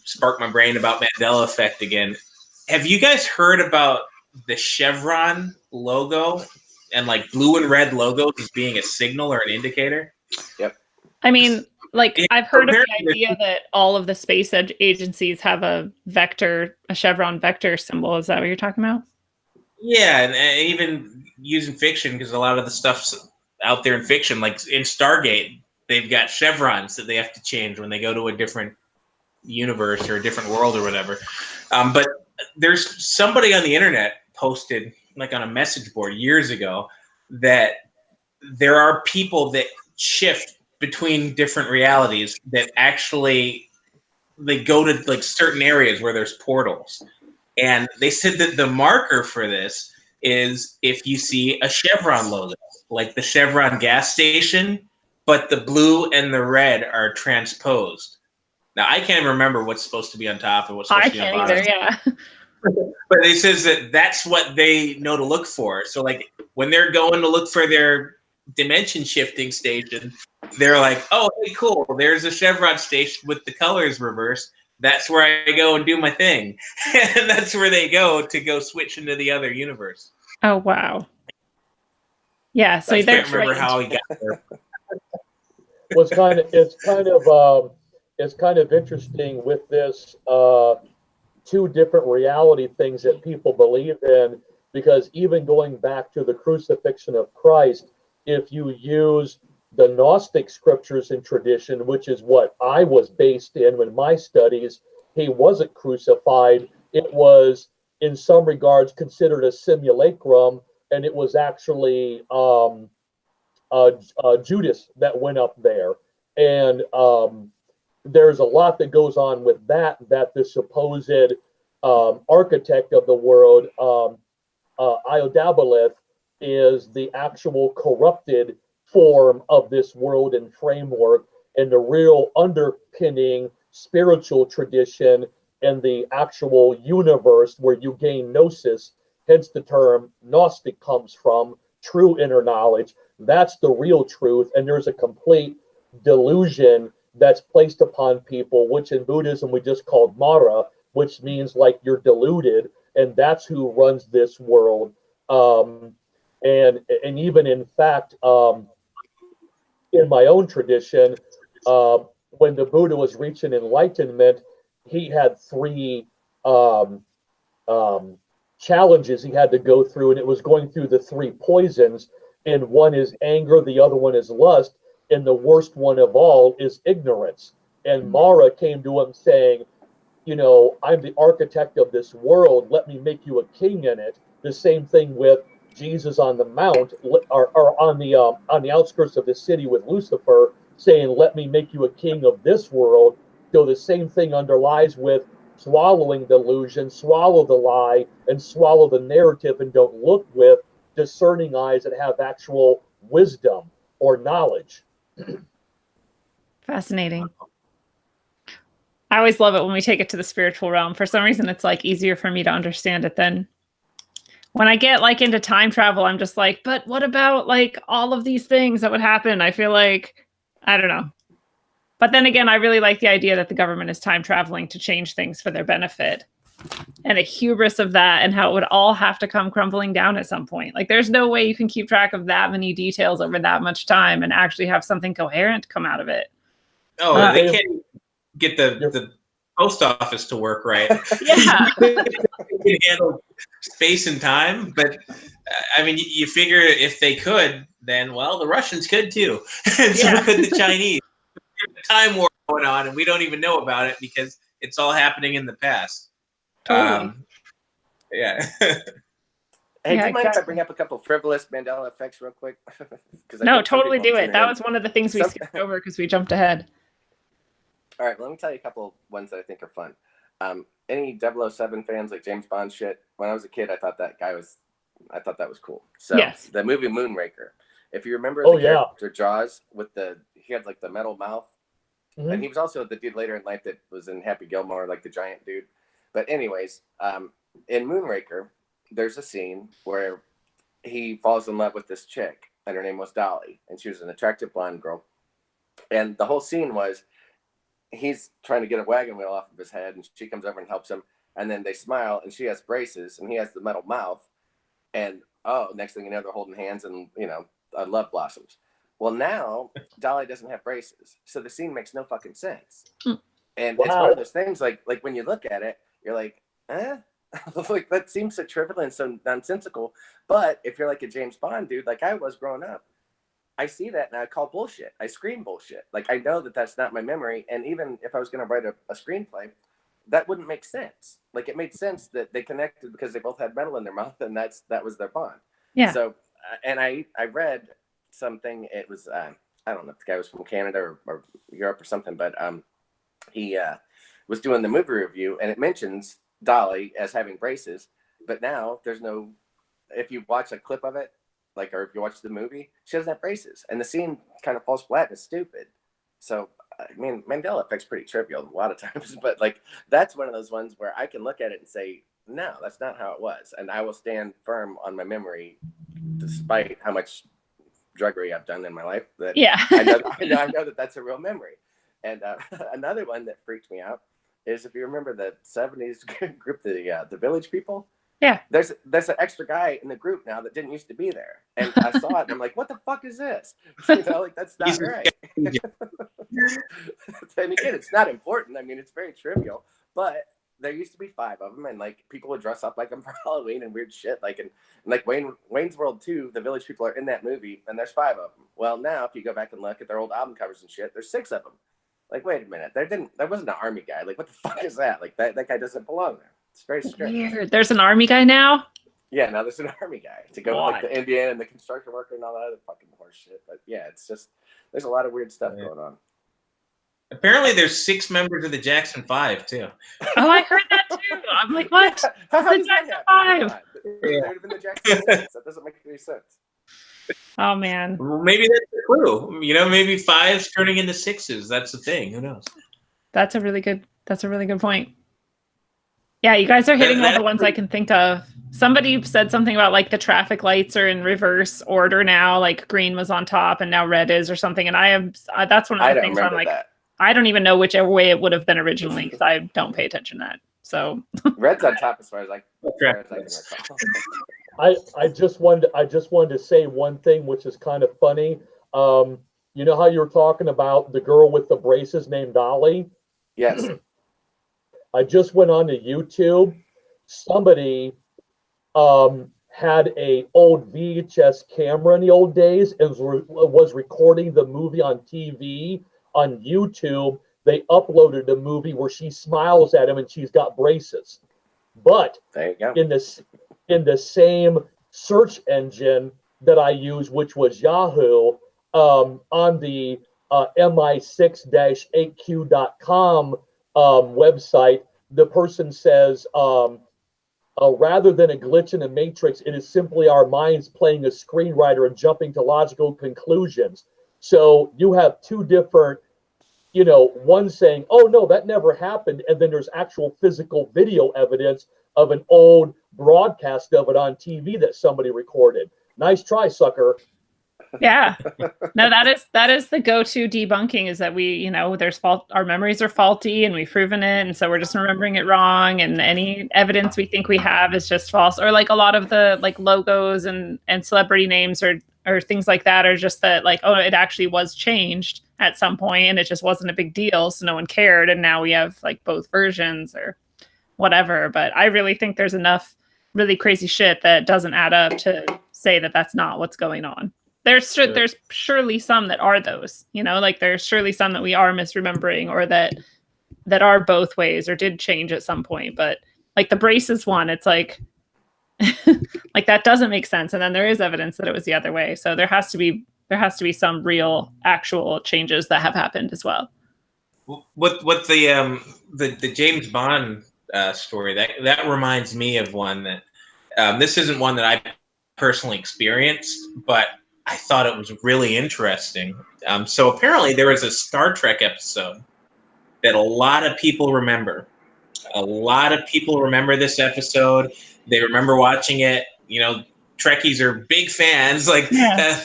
spark my brain about Mandela Effect again. Have you guys heard about the chevron logo and like blue and red logos as being a signal or an indicator? Yep. I mean, like I've heard of the idea that all of the space agencies have a chevron vector symbol. Is that what you're talking about? Yeah, and even using fiction, because a lot of the stuff's out there in fiction, like in Stargate, they've got chevrons that they have to change when they go to a different universe or a different world or whatever. But there's somebody on the internet posted, like on a message board years ago, that there are people that shift between different realities that actually they go to like certain areas where there's portals. And they said that the marker for this is if you see a chevron logo, like the Chevron gas station, but the blue and the red are transposed. Now, I can't remember what's supposed to be on top and what's supposed to be on bottom. I can't either, yeah. But it says that that's what they know to look for. So, like, when they're going to look for their dimension shifting station, they're like, oh, hey, cool, there's a chevron station with the colors reversed. That's where I go and do my thing. And that's where they go to go switch into the other universe. Oh, wow. Yeah, so I can't remember how he got there. Well, it's kind of interesting with this two different reality things that people believe in, because even going back to the crucifixion of Christ, if you use the Gnostic scriptures and tradition, which is what I was based in my studies, he wasn't crucified. It was, in some regards, considered a simulacrum, and it was actually Judas that went up there. And there's a lot that goes on with that the supposed architect of the world, Iodabalith, is the actual corrupted form of this world and framework, and the real underpinning spiritual tradition and the actual universe where you gain gnosis, hence the term Gnostic comes from, true inner knowledge. That's the real truth, and there's a complete delusion that's placed upon people, which in Buddhism we just called Mara, which means like you're deluded, and that's who runs this world. And even in fact, in my own tradition, when the Buddha was reaching enlightenment, he had three challenges he had to go through, and it was going through the three poisons. And one is anger, the other one is lust, and the worst one of all is ignorance. And Mara came to him saying, you know, I'm the architect of this world. Let me make you a king in it. The same thing with Jesus on the mount, or on the outskirts of the city with Lucifer, saying, "Let me make you a king of this world." So the same thing underlies with swallowing the illusion, swallow the lie, and swallow the narrative, and don't look with discerning eyes that have actual wisdom or knowledge. Fascinating. I always love it when we take it to the spiritual realm. For some reason, it's like easier for me to understand it than when I get like into time travel. I'm just like, but what about like all of these things that would happen? I feel like, I don't know. But then again, I really like the idea that the government is time traveling to change things for their benefit, and a hubris of that, and how it would all have to come crumbling down at some point. Like there's no way you can keep track of that many details over that much time and actually have something coherent come out of it. Oh, they can't get the post office to work right. Yeah. You can handle space and time, but I mean, you figure if they could, then well, the Russians could too, and so could the Chinese. There's a time war going on, and we don't even know about it because it's all happening in the past. Totally. Hey, do you mind if I bring up a couple frivolous Mandela effects real quick? No, totally do it. That was one of the things we skipped over because we jumped ahead. All right, let me tell you a couple ones that I think are fun. Any 007 fans, like James Bond shit? When I was a kid, I thought that was cool. So yes. The movie Moonraker. If you remember the character Jaws he had like the metal mouth, and he was also the dude later in life that was in Happy Gilmore, like the giant dude. But anyways, in Moonraker, there's a scene where he falls in love with this chick, and her name was Dolly, and she was an attractive blonde girl. And the whole scene was he's trying to get a wagon wheel off of his head, and she comes over and helps him, and then they smile, and she has braces, and he has the metal mouth, and next thing you know, they're holding hands, and love blossoms. Well, now Dolly doesn't have braces, so the scene makes no fucking sense. And it's one of those things, like when you look at it, you're like, like that seems so trivial and so nonsensical. But if you're like a James Bond dude, like I was growing up, I see that and I call bullshit. I scream bullshit. Like I know that that's not my memory. And even if I was going to write a screenplay, that wouldn't make sense. Like it made sense that they connected because they both had metal in their mouth, and that was their bond. Yeah. So, and I read something. It was I don't know if the guy was from Canada or Europe or something, but he was doing the movie review, and it mentions Dolly as having braces, but now there's no. If you watch a clip of it, or if you watch the movie, she doesn't have braces, and the scene kind of falls flat and it's stupid. So, I mean, Mandela Effect's pretty trivial a lot of times, but like that's one of those ones where I can look at it and say, no, that's not how it was, and I will stand firm on my memory, despite how much druggery I've done in my life. That I know that that's a real memory. And another one that freaked me out is if you remember the 70s group, the Village People. Yeah. There's an extra guy in the group now that didn't used to be there. And I saw it and I'm like, what the fuck is this? Like that's not right. And again, it's not important. I mean, it's very trivial, but there used to be 5 of them, and like people would dress up like them for Halloween and weird shit. And like Wayne's World 2, the Village People are in that movie, and there's 5 of them. Well, now if you go back and look at their old album covers and shit, there's 6 of them. Like, wait a minute, there wasn't an army guy. Like, what the fuck is that? Like that guy doesn't belong there. It's very strange. Weird. There's an army guy now? Yeah, now there's an army guy to go with like the Indian and the construction worker and all that other fucking horse shit. But yeah, it's just there's a lot of weird stuff going on. Apparently, there's 6 members of the Jackson 5 too. Oh, I heard that too. I'm like, what? How does that happen? 5. There would have been the Jackson 6. That doesn't make any sense. Oh man. Maybe that's the clue. Maybe 5's turning into 6s. That's the thing. Who knows? That's a really good point. Yeah, you guys are hitting all the ones I can think of. Somebody said something about like the traffic lights are in reverse order now, like green was on top and now red is or something. And that's one of the things where I'm like, I don't even know whichever way it would have been originally because I don't pay attention to that. So red's on top as far as I can recall. I just wanted to say one thing, which is kind of funny. You know how you were talking about the girl with the braces named Dolly? Yes. I just went on to YouTube. Somebody had a old VHS camera in the old days and was recording the movie on TV on YouTube. They uploaded a movie where she smiles at him and she's got braces. But There you go. in the same search engine that I use, which was Yahoo, on the mi6-8q.com website, the person says, rather than a glitch in the matrix, it is simply our minds playing a screenwriter and jumping to logical conclusions. So you have two different, one saying, oh no, that never happened. And then there's actual physical video evidence of an old broadcast of it on TV that somebody recorded. Nice try, sucker. Yeah. No, that is the go-to debunking, is that we, there's our memories are faulty and we've proven it. And so we're just remembering it wrong. And any evidence we think we have is just false. Or like a lot of the like logos and celebrity names or things like that are just that like, oh, it actually was changed at some point and it just wasn't a big deal. So no one cared. And now we have like both versions or whatever. But I really think there's enough really crazy shit that doesn't add up to say that that's not what's going on. There's surely some that are those, like there's surely some that we are misremembering or that are both ways or did change at some point. But like the braces one, it's like, like that doesn't make sense. And then there is evidence that it was the other way. So there has to be some real actual changes that have happened as well. What the James Bond story, that reminds me of one that this isn't one that I personally experienced, but I thought it was really interesting. So apparently there was a Star Trek episode that a lot of people remember. A lot of people remember this episode. They remember watching it. Trekkies are big fans. Like yeah.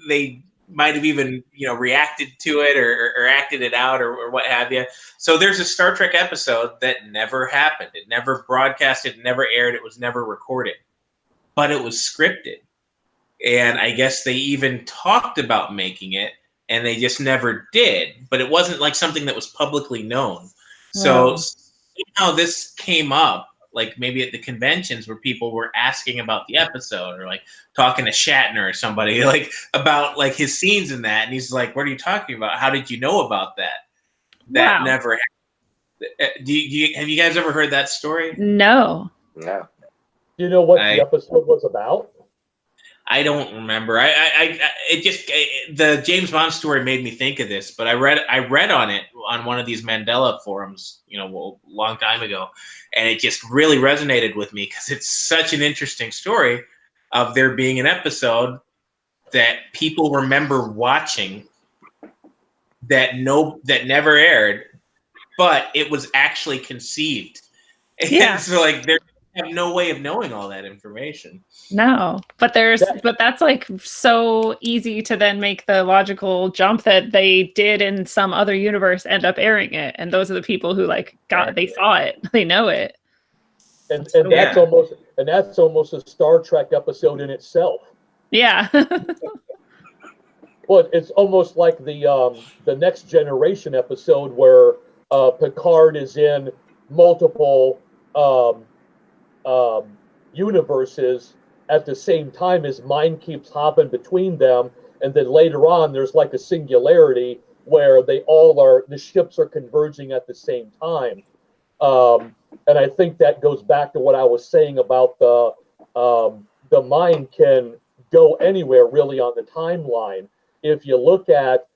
They might have even reacted to it or acted it out or what have you. So there's a Star Trek episode that never happened. It never broadcasted, never aired. It was never recorded, but it was scripted. And I guess they even talked about making it, and they just never did. But it wasn't like something that was publicly known. So somehow this came up, like maybe at the conventions where people were asking about the episode or like talking to Shatner or somebody like about like his scenes in that. And he's like, what are you talking about? How did you know about that? That never happened. Have you guys ever heard that story? No. No. Do you know what the episode was about? I don't remember. The James Bond story made me think of this, but I read on it on one of these Mandela forums, a long time ago, and it just really resonated with me because it's such an interesting story of there being an episode that people remember watching that never aired, but it was actually conceived. Yeah. And so like they have no way of knowing all that information. No, but that's like so easy to then make the logical jump that they did in some other universe end up airing it, and those are the people who like they saw it, they know it, and that's almost a Star Trek episode in itself. Yeah. Well, it's almost like the Next Generation episode where Picard is in multiple universes at the same time. His mind keeps hopping between them, and then later on there's like a singularity where the ships are converging at the same time. And I think that goes back to what I was saying about the mind can go anywhere really on the timeline. If you look at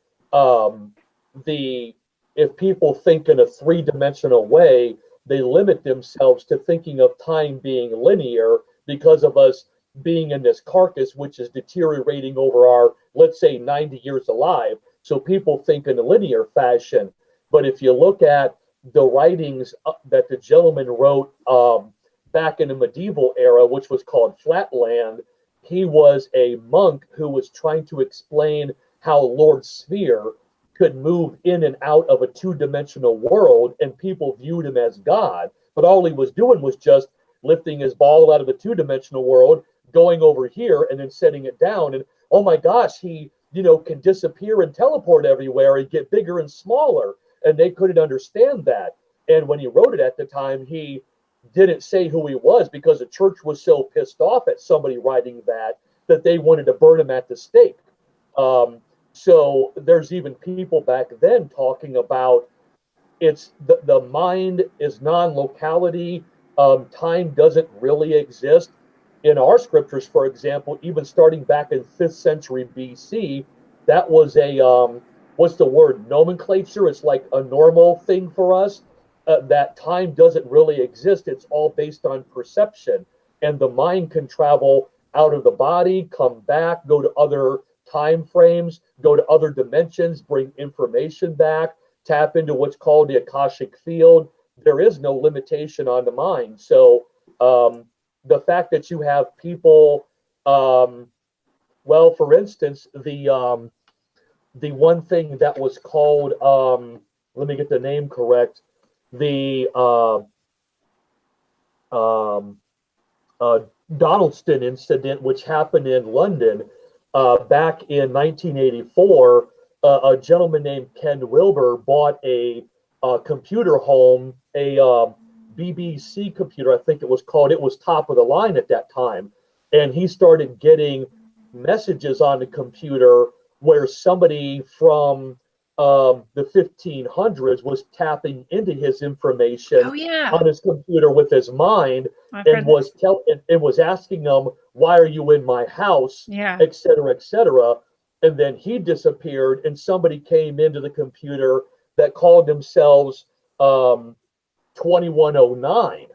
if people think in a three-dimensional way, they limit themselves to thinking of time being linear because of us being in this carcass, which is deteriorating over our, let's say, 90 years alive. So people think in a linear fashion. But if you look at the writings that the gentleman wrote back in the medieval era, which was called Flatland, he was a monk who was trying to explain how Lord Sphere could move in and out of a two-dimensional world, and people viewed him as God. But all he was doing was just lifting his ball out of the two-dimensional world, going over here, and then setting it down. And oh my gosh, he can disappear and teleport everywhere and get bigger and smaller. And they couldn't understand that. And when he wrote it at the time, he didn't say who he was because the church was so pissed off at somebody writing that they wanted to burn him at the stake. So there's even people back then talking about it's the mind is non-locality. Time doesn't really exist. In our scriptures, for example, even starting back in 5th century BC, that was a what's the word, nomenclature? It's like a normal thing for us. That time doesn't really exist. It's all based on perception, and the mind can travel out of the body, come back, go to other time frames, go to other dimensions, bring information back, tap into what's called the Akashic field. There is no limitation on the mind. So the fact that you have people, well, for instance, the one thing that was called, let me get the name correct, the Donaldson incident, which happened in London back in 1984. A gentleman named Ken Wilber bought a computer home, a BBC computer, I think it was called. It was top of the line at that time. And he started getting messages on the computer where somebody from the 1500s was tapping into his information on his computer with his mind, and was asking him, "Why are you in my house?" et cetera, et cetera. And then he disappeared, and somebody came into the computer that called themselves 2109.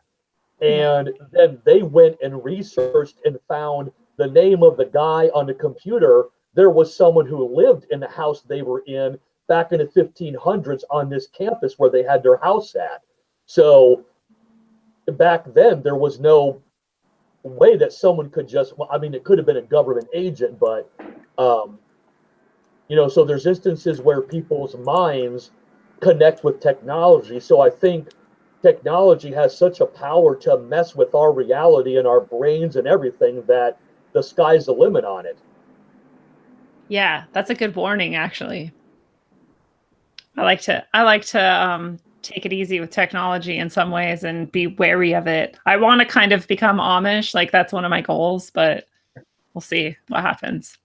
And then they went and researched and found the name of the guy on the computer. There was someone who lived in the house they were in back in the 1500s on this campus where they had their house at. So back then, there was no way that someone could just, I mean, it could have been a government agent, but, you know, so there's instances where people's minds connect with technology. So I think technology has such a power to mess with our reality and our brains and everything that the sky's the limit on it. Yeah, that's a good warning, actually. I like to take it easy with technology in some ways and be wary of it. I want to kind of become Amish, like that's one of my goals, but we'll see what happens.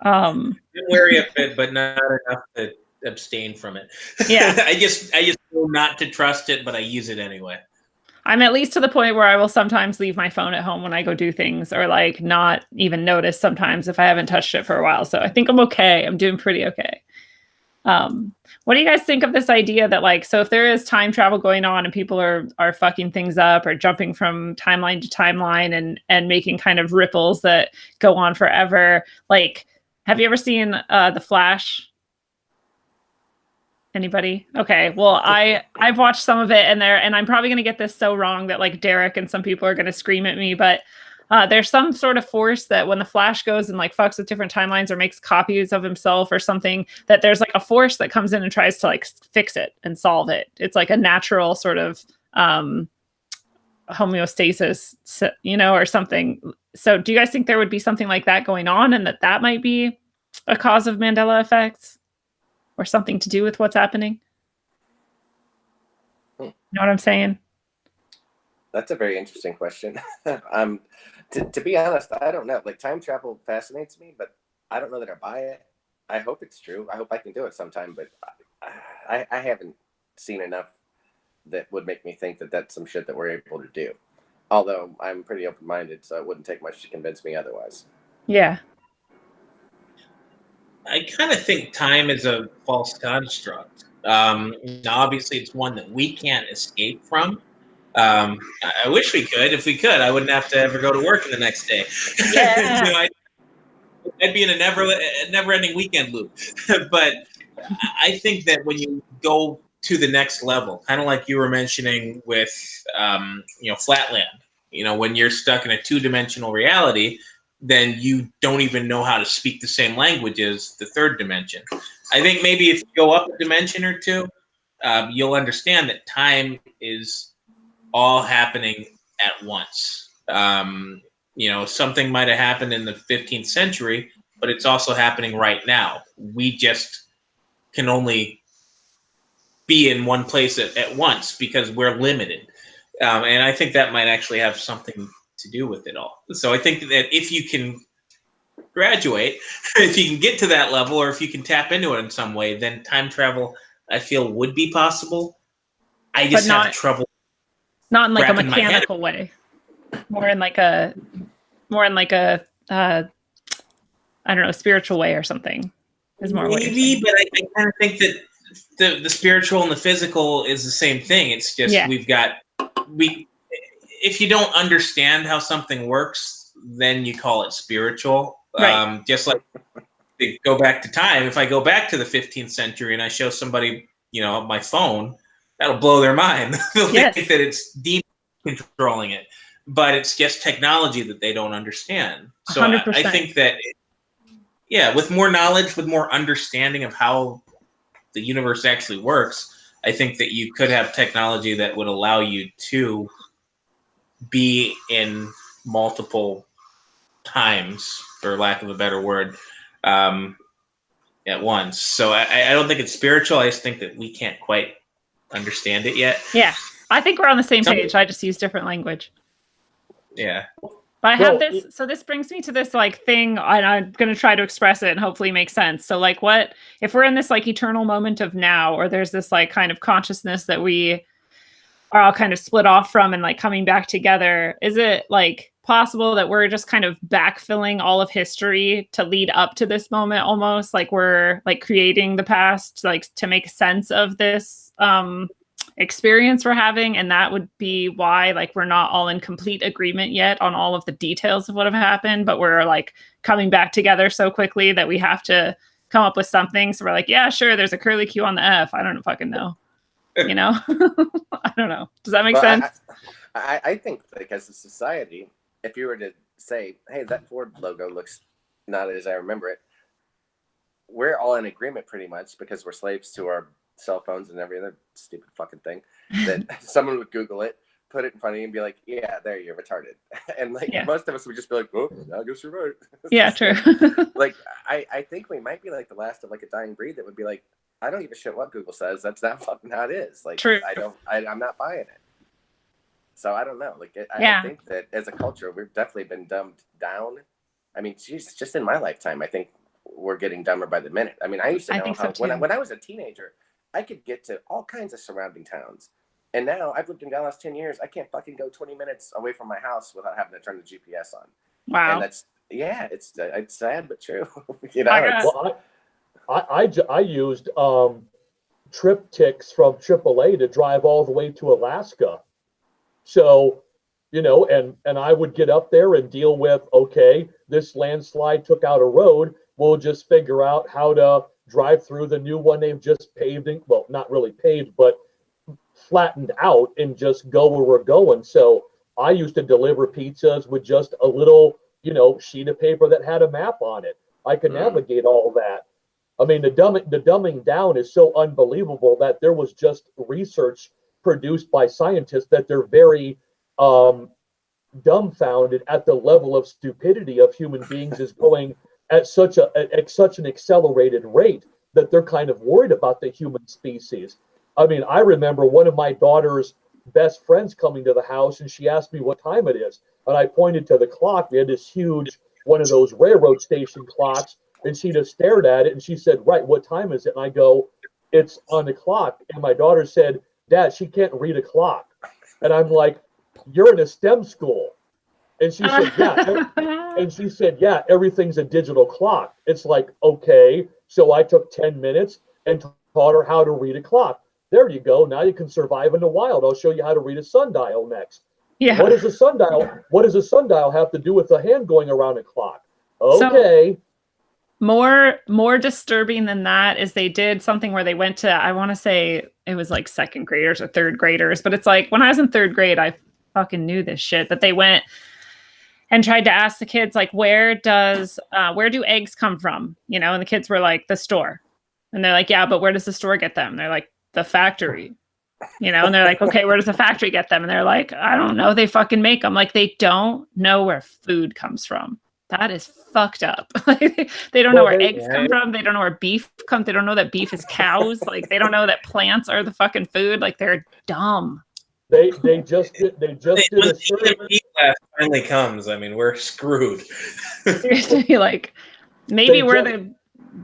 I'm wary of it, but not enough to abstain from it. Yeah. I just know not to trust it, but I use it anyway. I'm at least to the point where I will sometimes leave my phone at home when I go do things, or like not even notice sometimes if I haven't touched it for a while. So I think I'm okay. I'm doing pretty okay. What do you guys think of this idea that, like, so if there is time travel going on and people are fucking things up or jumping from timeline to timeline and making kind of ripples that go on forever, like, have you ever seen The Flash? Anybody? Okay. Well, I've watched some of it, and I'm probably going to get this so wrong that like Derek and some people are going to scream at me, but there's some sort of force that when the Flash goes and like fucks with different timelines or makes copies of himself or something, that there's like a force that comes in and tries to like fix it and solve it. It's like a natural sort of homeostasis, you know, or something. So do you guys think there would be something like that going on, and that might be a cause of Mandela effects or something to do with what's happening? You know what I'm saying? That's a very interesting question. To be honest, I don't know. Like, time travel fascinates me, but I don't know that I buy it. I hope it's true. I hope I can do it sometime, but I haven't seen enough that would make me think that that's some shit that we're able to do. Although I'm pretty open-minded, so it wouldn't take much to convince me otherwise. Yeah. I kind of think time is a false construct. Obviously, it's one that we can't escape from. I wish we could. If we could, I wouldn't have to ever go to work the next day. Yeah. You know, I'd be in a never-ending weekend loop. But I think that when you go to the next level, kind of like you were mentioning with, Flatland, when you're stuck in a two-dimensional reality, then you don't even know how to speak the same language as the third dimension. I think maybe if you go up a dimension or two, you'll understand that time is all happening at once. Something might have happened in the 15th century, but it's also happening right now. We just can only be in one place at once because we're limited. And I think that might actually have something to do with it all. So I think that if you can graduate, if you can get to that level, or if you can tap into it in some way, then time travel, I feel, would be possible. I just have trouble. Not in like a mechanical way. More in like a I don't know, spiritual way or something. Is more maybe, but I kind of think that the spiritual and the physical is the same thing. It's just if you don't understand how something works, then you call it spiritual. Right. Just like go back to time. If I go back to the 15th century and I show somebody, my phone, that'll blow their mind. They'll think that it's deep controlling it, but it's just technology that they don't understand. So I think that, with more knowledge, with more understanding of how the universe actually works, I think that you could have technology that would allow you to be in multiple times, for lack of a better word, at once. So I don't think it's spiritual. I just think that we can't quite understand it yet. Yeah, I think we're on the same page. I just use different language. Yeah. But I have this, so this brings me to this like thing, and I'm going to try to express it and hopefully make sense. So like what, if we're in this like eternal moment of now, or there's this like kind of consciousness that we are all kind of split off from and like coming back together, is it like possible that we're just kind of backfilling all of history to lead up to this moment, almost like we're like creating the past, like to make sense of this experience we're having, and that would be why like we're not all in complete agreement yet on all of the details of what have happened, but we're like coming back together so quickly that we have to come up with something. So we're like, yeah, sure, there's a curly Q on the F. I don't fucking know. I don't know. Does that make sense? I think like as a society, if you were to say, hey, that Ford logo looks not as I remember it, we're all in agreement pretty much because we're slaves to our cell phones and every other stupid fucking thing, that someone would Google it, put it in front of you and be like, yeah, there, you're retarded. And like most of us would just be like, oh, I guess you're right. Yeah, true. Like I think we might be like the last of like a dying breed that would be like, I don't give a shit what Google says. That's not fucking how it is. Like, true. I'm not buying it. So I don't know. Like, I think that as a culture, we've definitely been dumbed down. I mean, Jesus, just in my lifetime, I think we're getting dumber by the minute. I mean, I used to know how, when I was a teenager, I could get to all kinds of surrounding towns. And now I've lived in Dallas 10 years. I can't fucking go 20 minutes away from my house without having to turn the GPS on. Wow. And that's, it's sad, but true. I used trip ticks from AAA to drive all the way to Alaska. So, and I would get up there and deal with, okay, this landslide took out a road. We'll just figure out how to drive through the new one they've just paved. Well, not really paved, but flattened out and just go where we're going. So I used to deliver pizzas with just a little, sheet of paper that had a map on it. I could navigate all that. I mean, the dumbing down is so unbelievable that there was just research produced by scientists that they're very dumbfounded at the level of stupidity of human beings is going at such an accelerated rate that they're kind of worried about the human species. I mean, I remember one of my daughter's best friends coming to the house, and she asked me what time it is, and I pointed to the clock. We had this huge one of those railroad station clocks. And she just stared at it and she said, right, what time is it? And I go, it's on the clock. And my daughter said, Dad, she can't read a clock. And I'm like, you're in a STEM school. And she said, yeah. And she said, yeah, everything's a digital clock. It's like, okay. So I took 10 minutes and taught her how to read a clock. There you go. Now you can survive in the wild. I'll show you how to read a sundial next. Yeah. What does a sundial have to do with the hand going around a clock? Okay. So more disturbing than that is they did something where they went to, I want to say it was like second graders or third graders, but it's like when I was in third grade, I fucking knew this shit, but they went and tried to ask the kids, like, where do eggs come from? And the kids were like, the store. And they're like, yeah, but where does the store get them? And they're like, the factory. And they're like, okay, where does the factory get them? And they're like, I don't know. They fucking make them. Like, they don't know where food comes from. That is fucked up. They don't know where eggs come from. They don't know where beef comes. They don't know that beef is cows. Like, they don't know that plants are the fucking food. Like, they're dumb. They just did When a the survey. EMP blast finally comes, I mean, we're screwed. Seriously, like maybe They we're just- the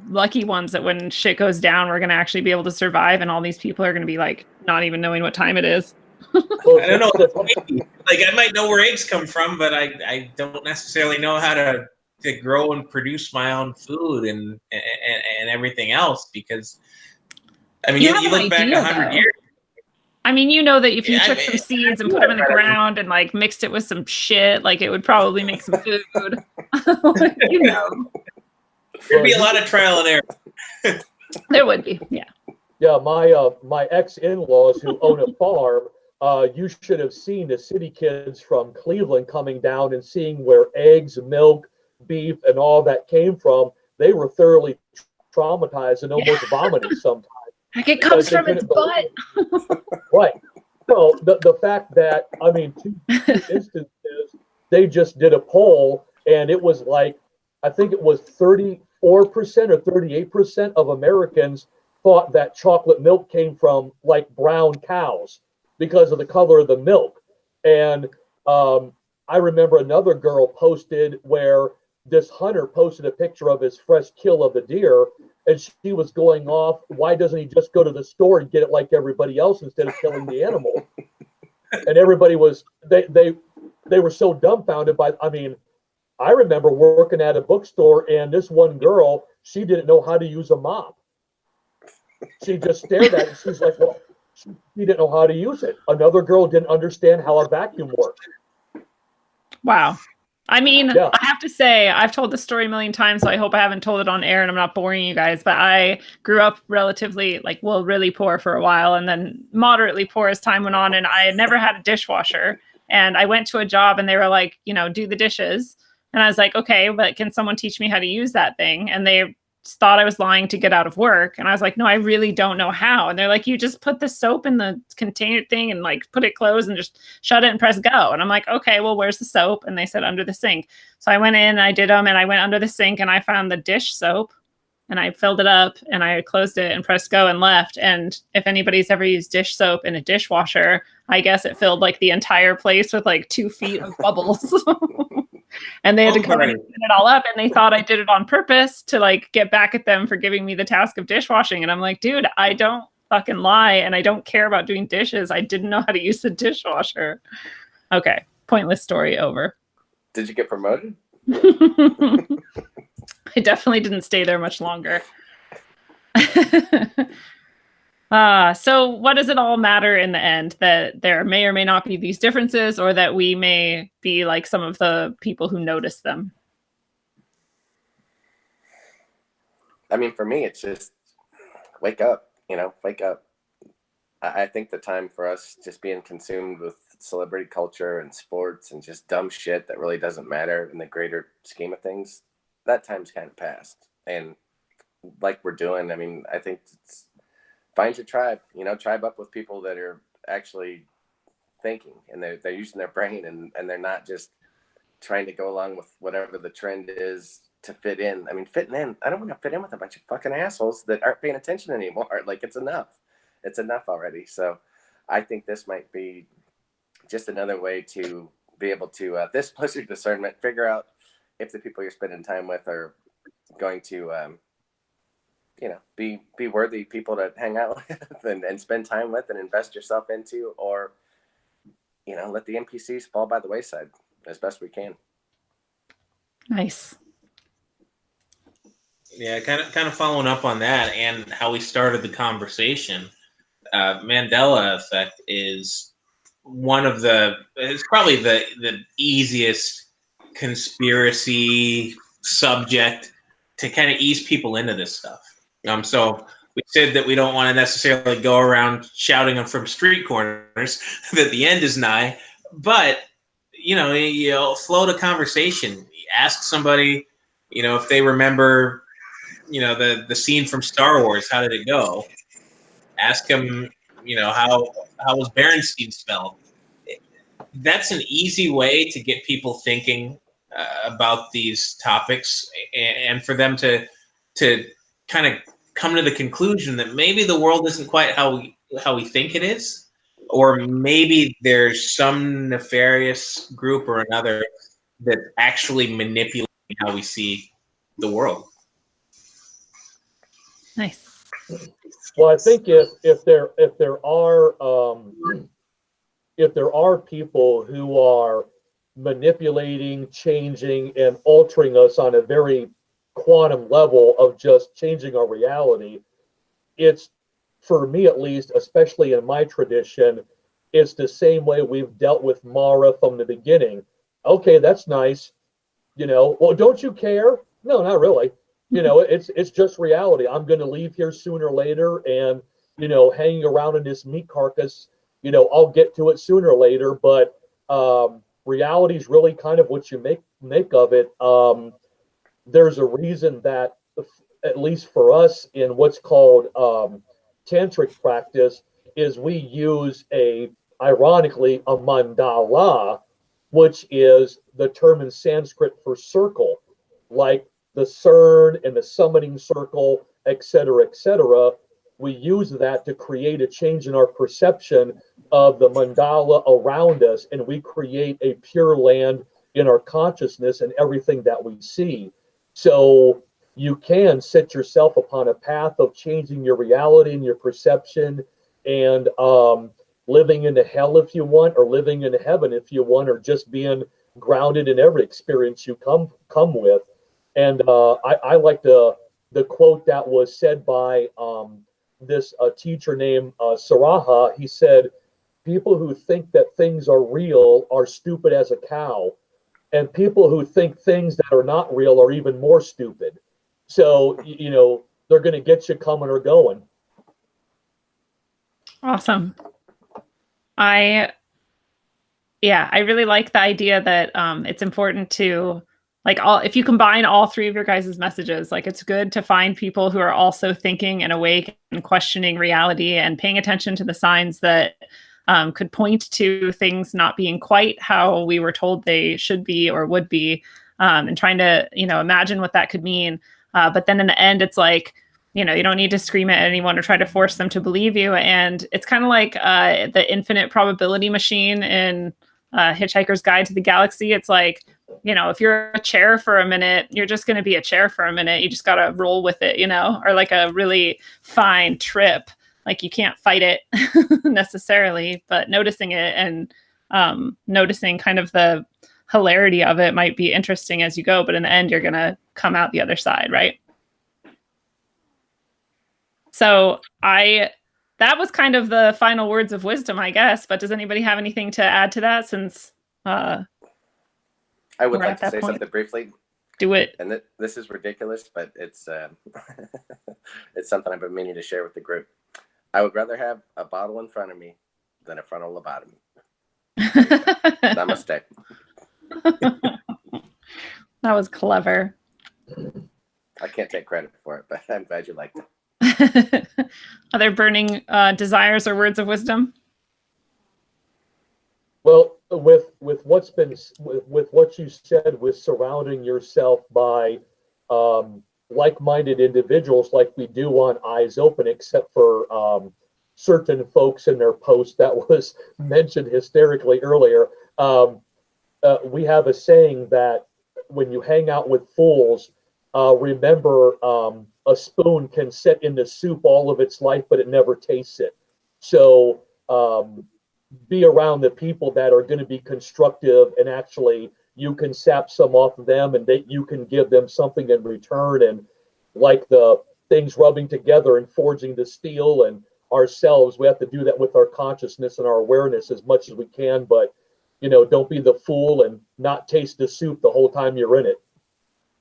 lucky ones that when shit goes down, we're gonna actually be able to survive, and all these people are gonna be like not even knowing what time it is. I don't know. Like, I might know where eggs come from, but I don't necessarily know how to grow and produce my own food and everything else, because I mean, You you have an look back idea, 100 though. years. I mean, you know that if you Yeah, took some seeds and put them in the ground and like mixed it with some shit, like it would probably make some food. You know, There'd be a lot of trial and error. there would be. Yeah. Yeah, my ex-in-laws who own a farm, you should have seen the city kids from Cleveland coming down and seeing where eggs, milk, beef, and all that came from. They were thoroughly traumatized and almost vomiting sometimes. Like it comes from its butt. Right. So the fact that, I mean, two instances, they just did a poll and it was like, I think it was 34% or 38% of Americans thought that chocolate milk came from like brown cows because of the color of the milk. And I remember another girl posted where this hunter posted a picture of his fresh kill of the deer, and she was going off, why doesn't he just go to the store and get it like everybody else instead of killing the animal? And everybody was, they were so dumbfounded by, I mean, I remember working at a bookstore and this one girl, she didn't know how to use a mop. She just stared at it. She's like, well, she didn't know how to use it. Another girl didn't understand how a vacuum worked. Wow. I mean, Yeah. I have to say, I've told this story a million times, so I hope I haven't told it on air and I'm not boring you guys, but I grew up relatively, like, well, really poor for a while and then moderately poor as time went on. And I had never had a dishwasher. And I went to a job and they were like, you know, do the dishes. And I was like, okay, but can someone teach me how to use that thing? And they thought I was lying to get out of work. And I was like, no, I really don't know how. And they're like, you just put the soap in the container thing and like put it closed and just shut it and press go. And I'm like, okay, well, where's the soap? And they said under the sink. So I went in and I did them and I went under the sink and I found the dish soap and I filled it up and I closed it and pressed go and left. And if anybody's ever used dish soap in a dishwasher, I guess it filled like the entire place with like 2 feet of bubbles. And they had to come in and clean it all up, and they thought I did it on purpose to like get back at them for giving me the task of dishwashing. And I'm like, dude, I don't fucking lie, and I don't care about doing dishes. I didn't know how to use the dishwasher. Okay, pointless story over. Did you get promoted? I definitely didn't stay there much longer. So what does it all matter in the end? That there may or may not be these differences, or that we may be like some of the people who notice them? I mean, for me, it's just wake up, wake up. I think the time for us just being consumed with celebrity culture and sports and just dumb shit that really doesn't matter in the greater scheme of things, that time's kind of passed. And like we're doing, I mean, I think it's, find your tribe, tribe up with people that are actually thinking and they're using their brain and they're not just trying to go along with whatever the trend is to fit in. I mean, fitting in, I don't want to fit in with a bunch of fucking assholes that aren't paying attention anymore. Like, it's enough. It's enough already. So I think this might be just another way to be able to, this plus your discernment, figure out if the people you're spending time with are going to, be worthy people to hang out with and spend time with and invest yourself into, or, let the NPCs fall by the wayside as best we can. Nice. Yeah, kind of following up on that and how we started the conversation. Mandela Effect is it's probably the easiest conspiracy subject to kind of ease people into this stuff. So we said that we don't want to necessarily go around shouting them from street corners that the end is nigh, but you'll float a conversation. Ask somebody, if they remember, the scene from Star Wars. How did it go? Ask them, how was Berenstein spelled? That's an easy way to get people thinking about these topics, and for them to kind of come to the conclusion that maybe the world isn't quite how we think it is, or maybe there's some nefarious group or another that's actually manipulating how we see the world. Nice. Well, I think if there are people who are manipulating, changing, and altering us on a very quantum level of just changing our reality, it's, for me at least, especially in my tradition, it's the same way we've dealt with Mara from the beginning. Okay, that's nice. Well, don't you care? No, not really. It's just reality. I'm going to leave here sooner or later, and hanging around in this meat carcass, I'll get to it sooner or later. But reality is really kind of what you make of it. There's a reason that, at least for us, in what's called tantric practice, is we use ironically, a mandala, which is the term in Sanskrit for circle, like the CERN and the summoning circle, et cetera. We use that to create a change in our perception of the mandala around us, and we create a pure land in our consciousness and everything that we see. So you can set yourself upon a path of changing your reality and your perception, and living in hell if you want, or living in heaven if you want, or just being grounded in every experience you come with. And I like the quote that was said by this teacher named Saraha. He said, "People who think that things are real are stupid as a cow, and people who think things that are not real are even more stupid." So, they're going to get you coming or going. Awesome. I really like the idea that it's important to, like, if you combine all three of your guys' messages, like, it's good to find people who are also thinking and awake and questioning reality and paying attention to the signs that could point to things not being quite how we were told they should be or would be, and trying to, imagine what that could mean. But then in the end, it's like, you don't need to scream at anyone or try to force them to believe you. And it's kind of like the infinite probability machine in Hitchhiker's Guide to the Galaxy. It's like, if you're a chair for a minute, you're just going to be a chair for a minute. You just got to roll with it, or like a really fine trip. Like, you can't fight it necessarily, but noticing it and noticing kind of the hilarity of it might be interesting as you go. But in the end, you're going to come out the other side, right? So that was kind of the final words of wisdom, I guess. But does anybody have anything to add to that, since I would like to say something briefly. Do it. And this is ridiculous, but it's it's something I've been meaning to share with the group. I would rather have a bottle in front of me than a frontal lobotomy. Namaste. That was clever. I can't take credit for it, but I'm glad you liked it. Are there burning desires or words of wisdom? Well, with what you said, with surrounding yourself by like-minded individuals, like we do on Eyes Open, except for certain folks in their post that was mentioned hysterically earlier. We have a saying that when you hang out with fools, remember, a spoon can sit in the soup all of its life, but it never tastes it. So be around the people that are going to be constructive, and actually you can sap some off of them, and you can give them something in return. And like the things rubbing together and forging the steel, and ourselves, we have to do that with our consciousness and our awareness as much as we can. But don't be the fool and not taste the soup the whole time you're in it.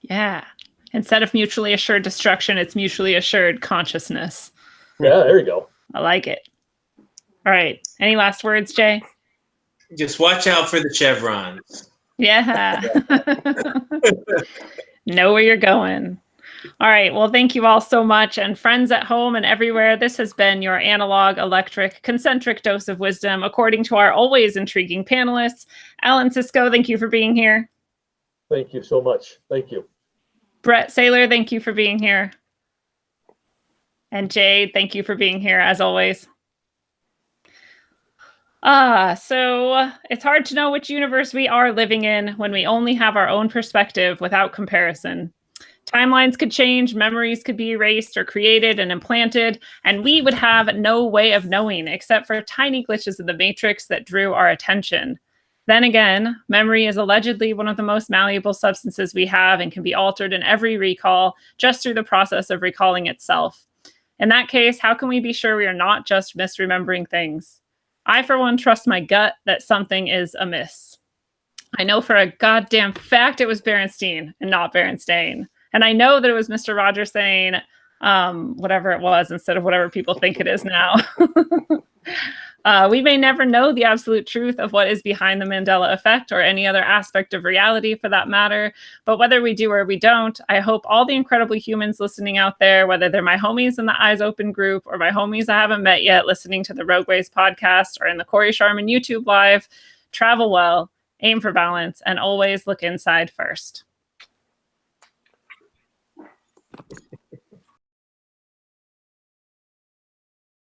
Yeah. Instead of mutually assured destruction, it's mutually assured consciousness. Yeah, there you go. I like it. All right. Any last words, Jay? Just watch out for the chevrons. Yeah. Know where you're going. All right. Well, thank you all so much. And friends at home and everywhere, this has been your analog, electric, concentric dose of wisdom, according to our always intriguing panelists. Alan Cisco, thank you for being here. Thank you so much. Thank you. Brett Saylor, thank you for being here. And Jay, thank you for being here, as always. So it's hard to know which universe we are living in when we only have our own perspective without comparison. Timelines could change, memories could be erased or created and implanted, and we would have no way of knowing except for tiny glitches in the matrix that drew our attention. Then again, memory is allegedly one of the most malleable substances we have and can be altered in every recall just through the process of recalling itself. In that case, how can we be sure we are not just misremembering things? I, for one, trust my gut that something is amiss. I know for a goddamn fact it was Berenstein and not Berenstain. And I know that it was Mr. Rogers saying whatever it was instead of whatever people think it is now. We may never know the absolute truth of what is behind the Mandela Effect or any other aspect of reality for that matter. But whether we do or we don't, I hope all the incredible humans listening out there, whether they're my homies in the Eyes Open group or my homies I haven't met yet listening to the Rogueways podcast or in the Corey Sharman YouTube live, travel well, aim for balance, and always look inside first.